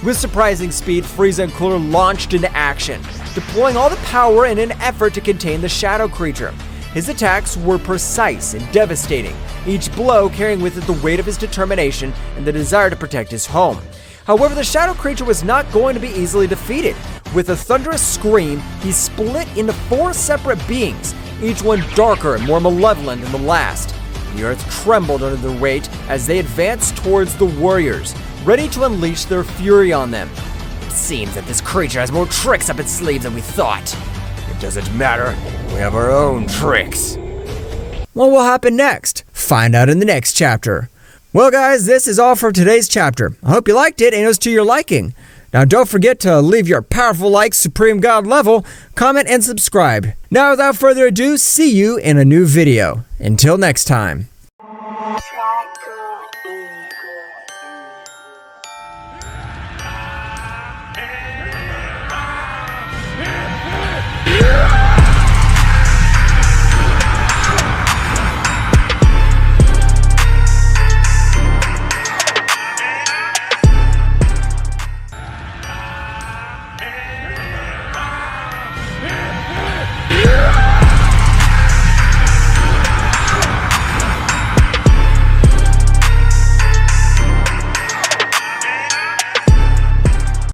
With surprising speed, Frieza and Cooler launched into action, deploying all the power in an effort to contain the shadow creature. His attacks were precise and devastating, each blow carrying with it the weight of his determination and the desire to protect his home. However, the shadow creature was not going to be easily defeated. With a thunderous scream, he split into 4 separate beings, each one darker and more malevolent than the last. The earth trembled under their weight as they advanced towards the warriors, ready to unleash their fury on them. It seems that this creature has more tricks up its sleeves than we thought. It doesn't matter. We have our own tricks. What will happen next? Find out in the next chapter. Well guys, this is all for today's chapter. I hope you liked it and it was to your liking. Now don't forget to leave your powerful like Supreme God level, comment and subscribe. Now without further ado, see you in a new video. Until next time.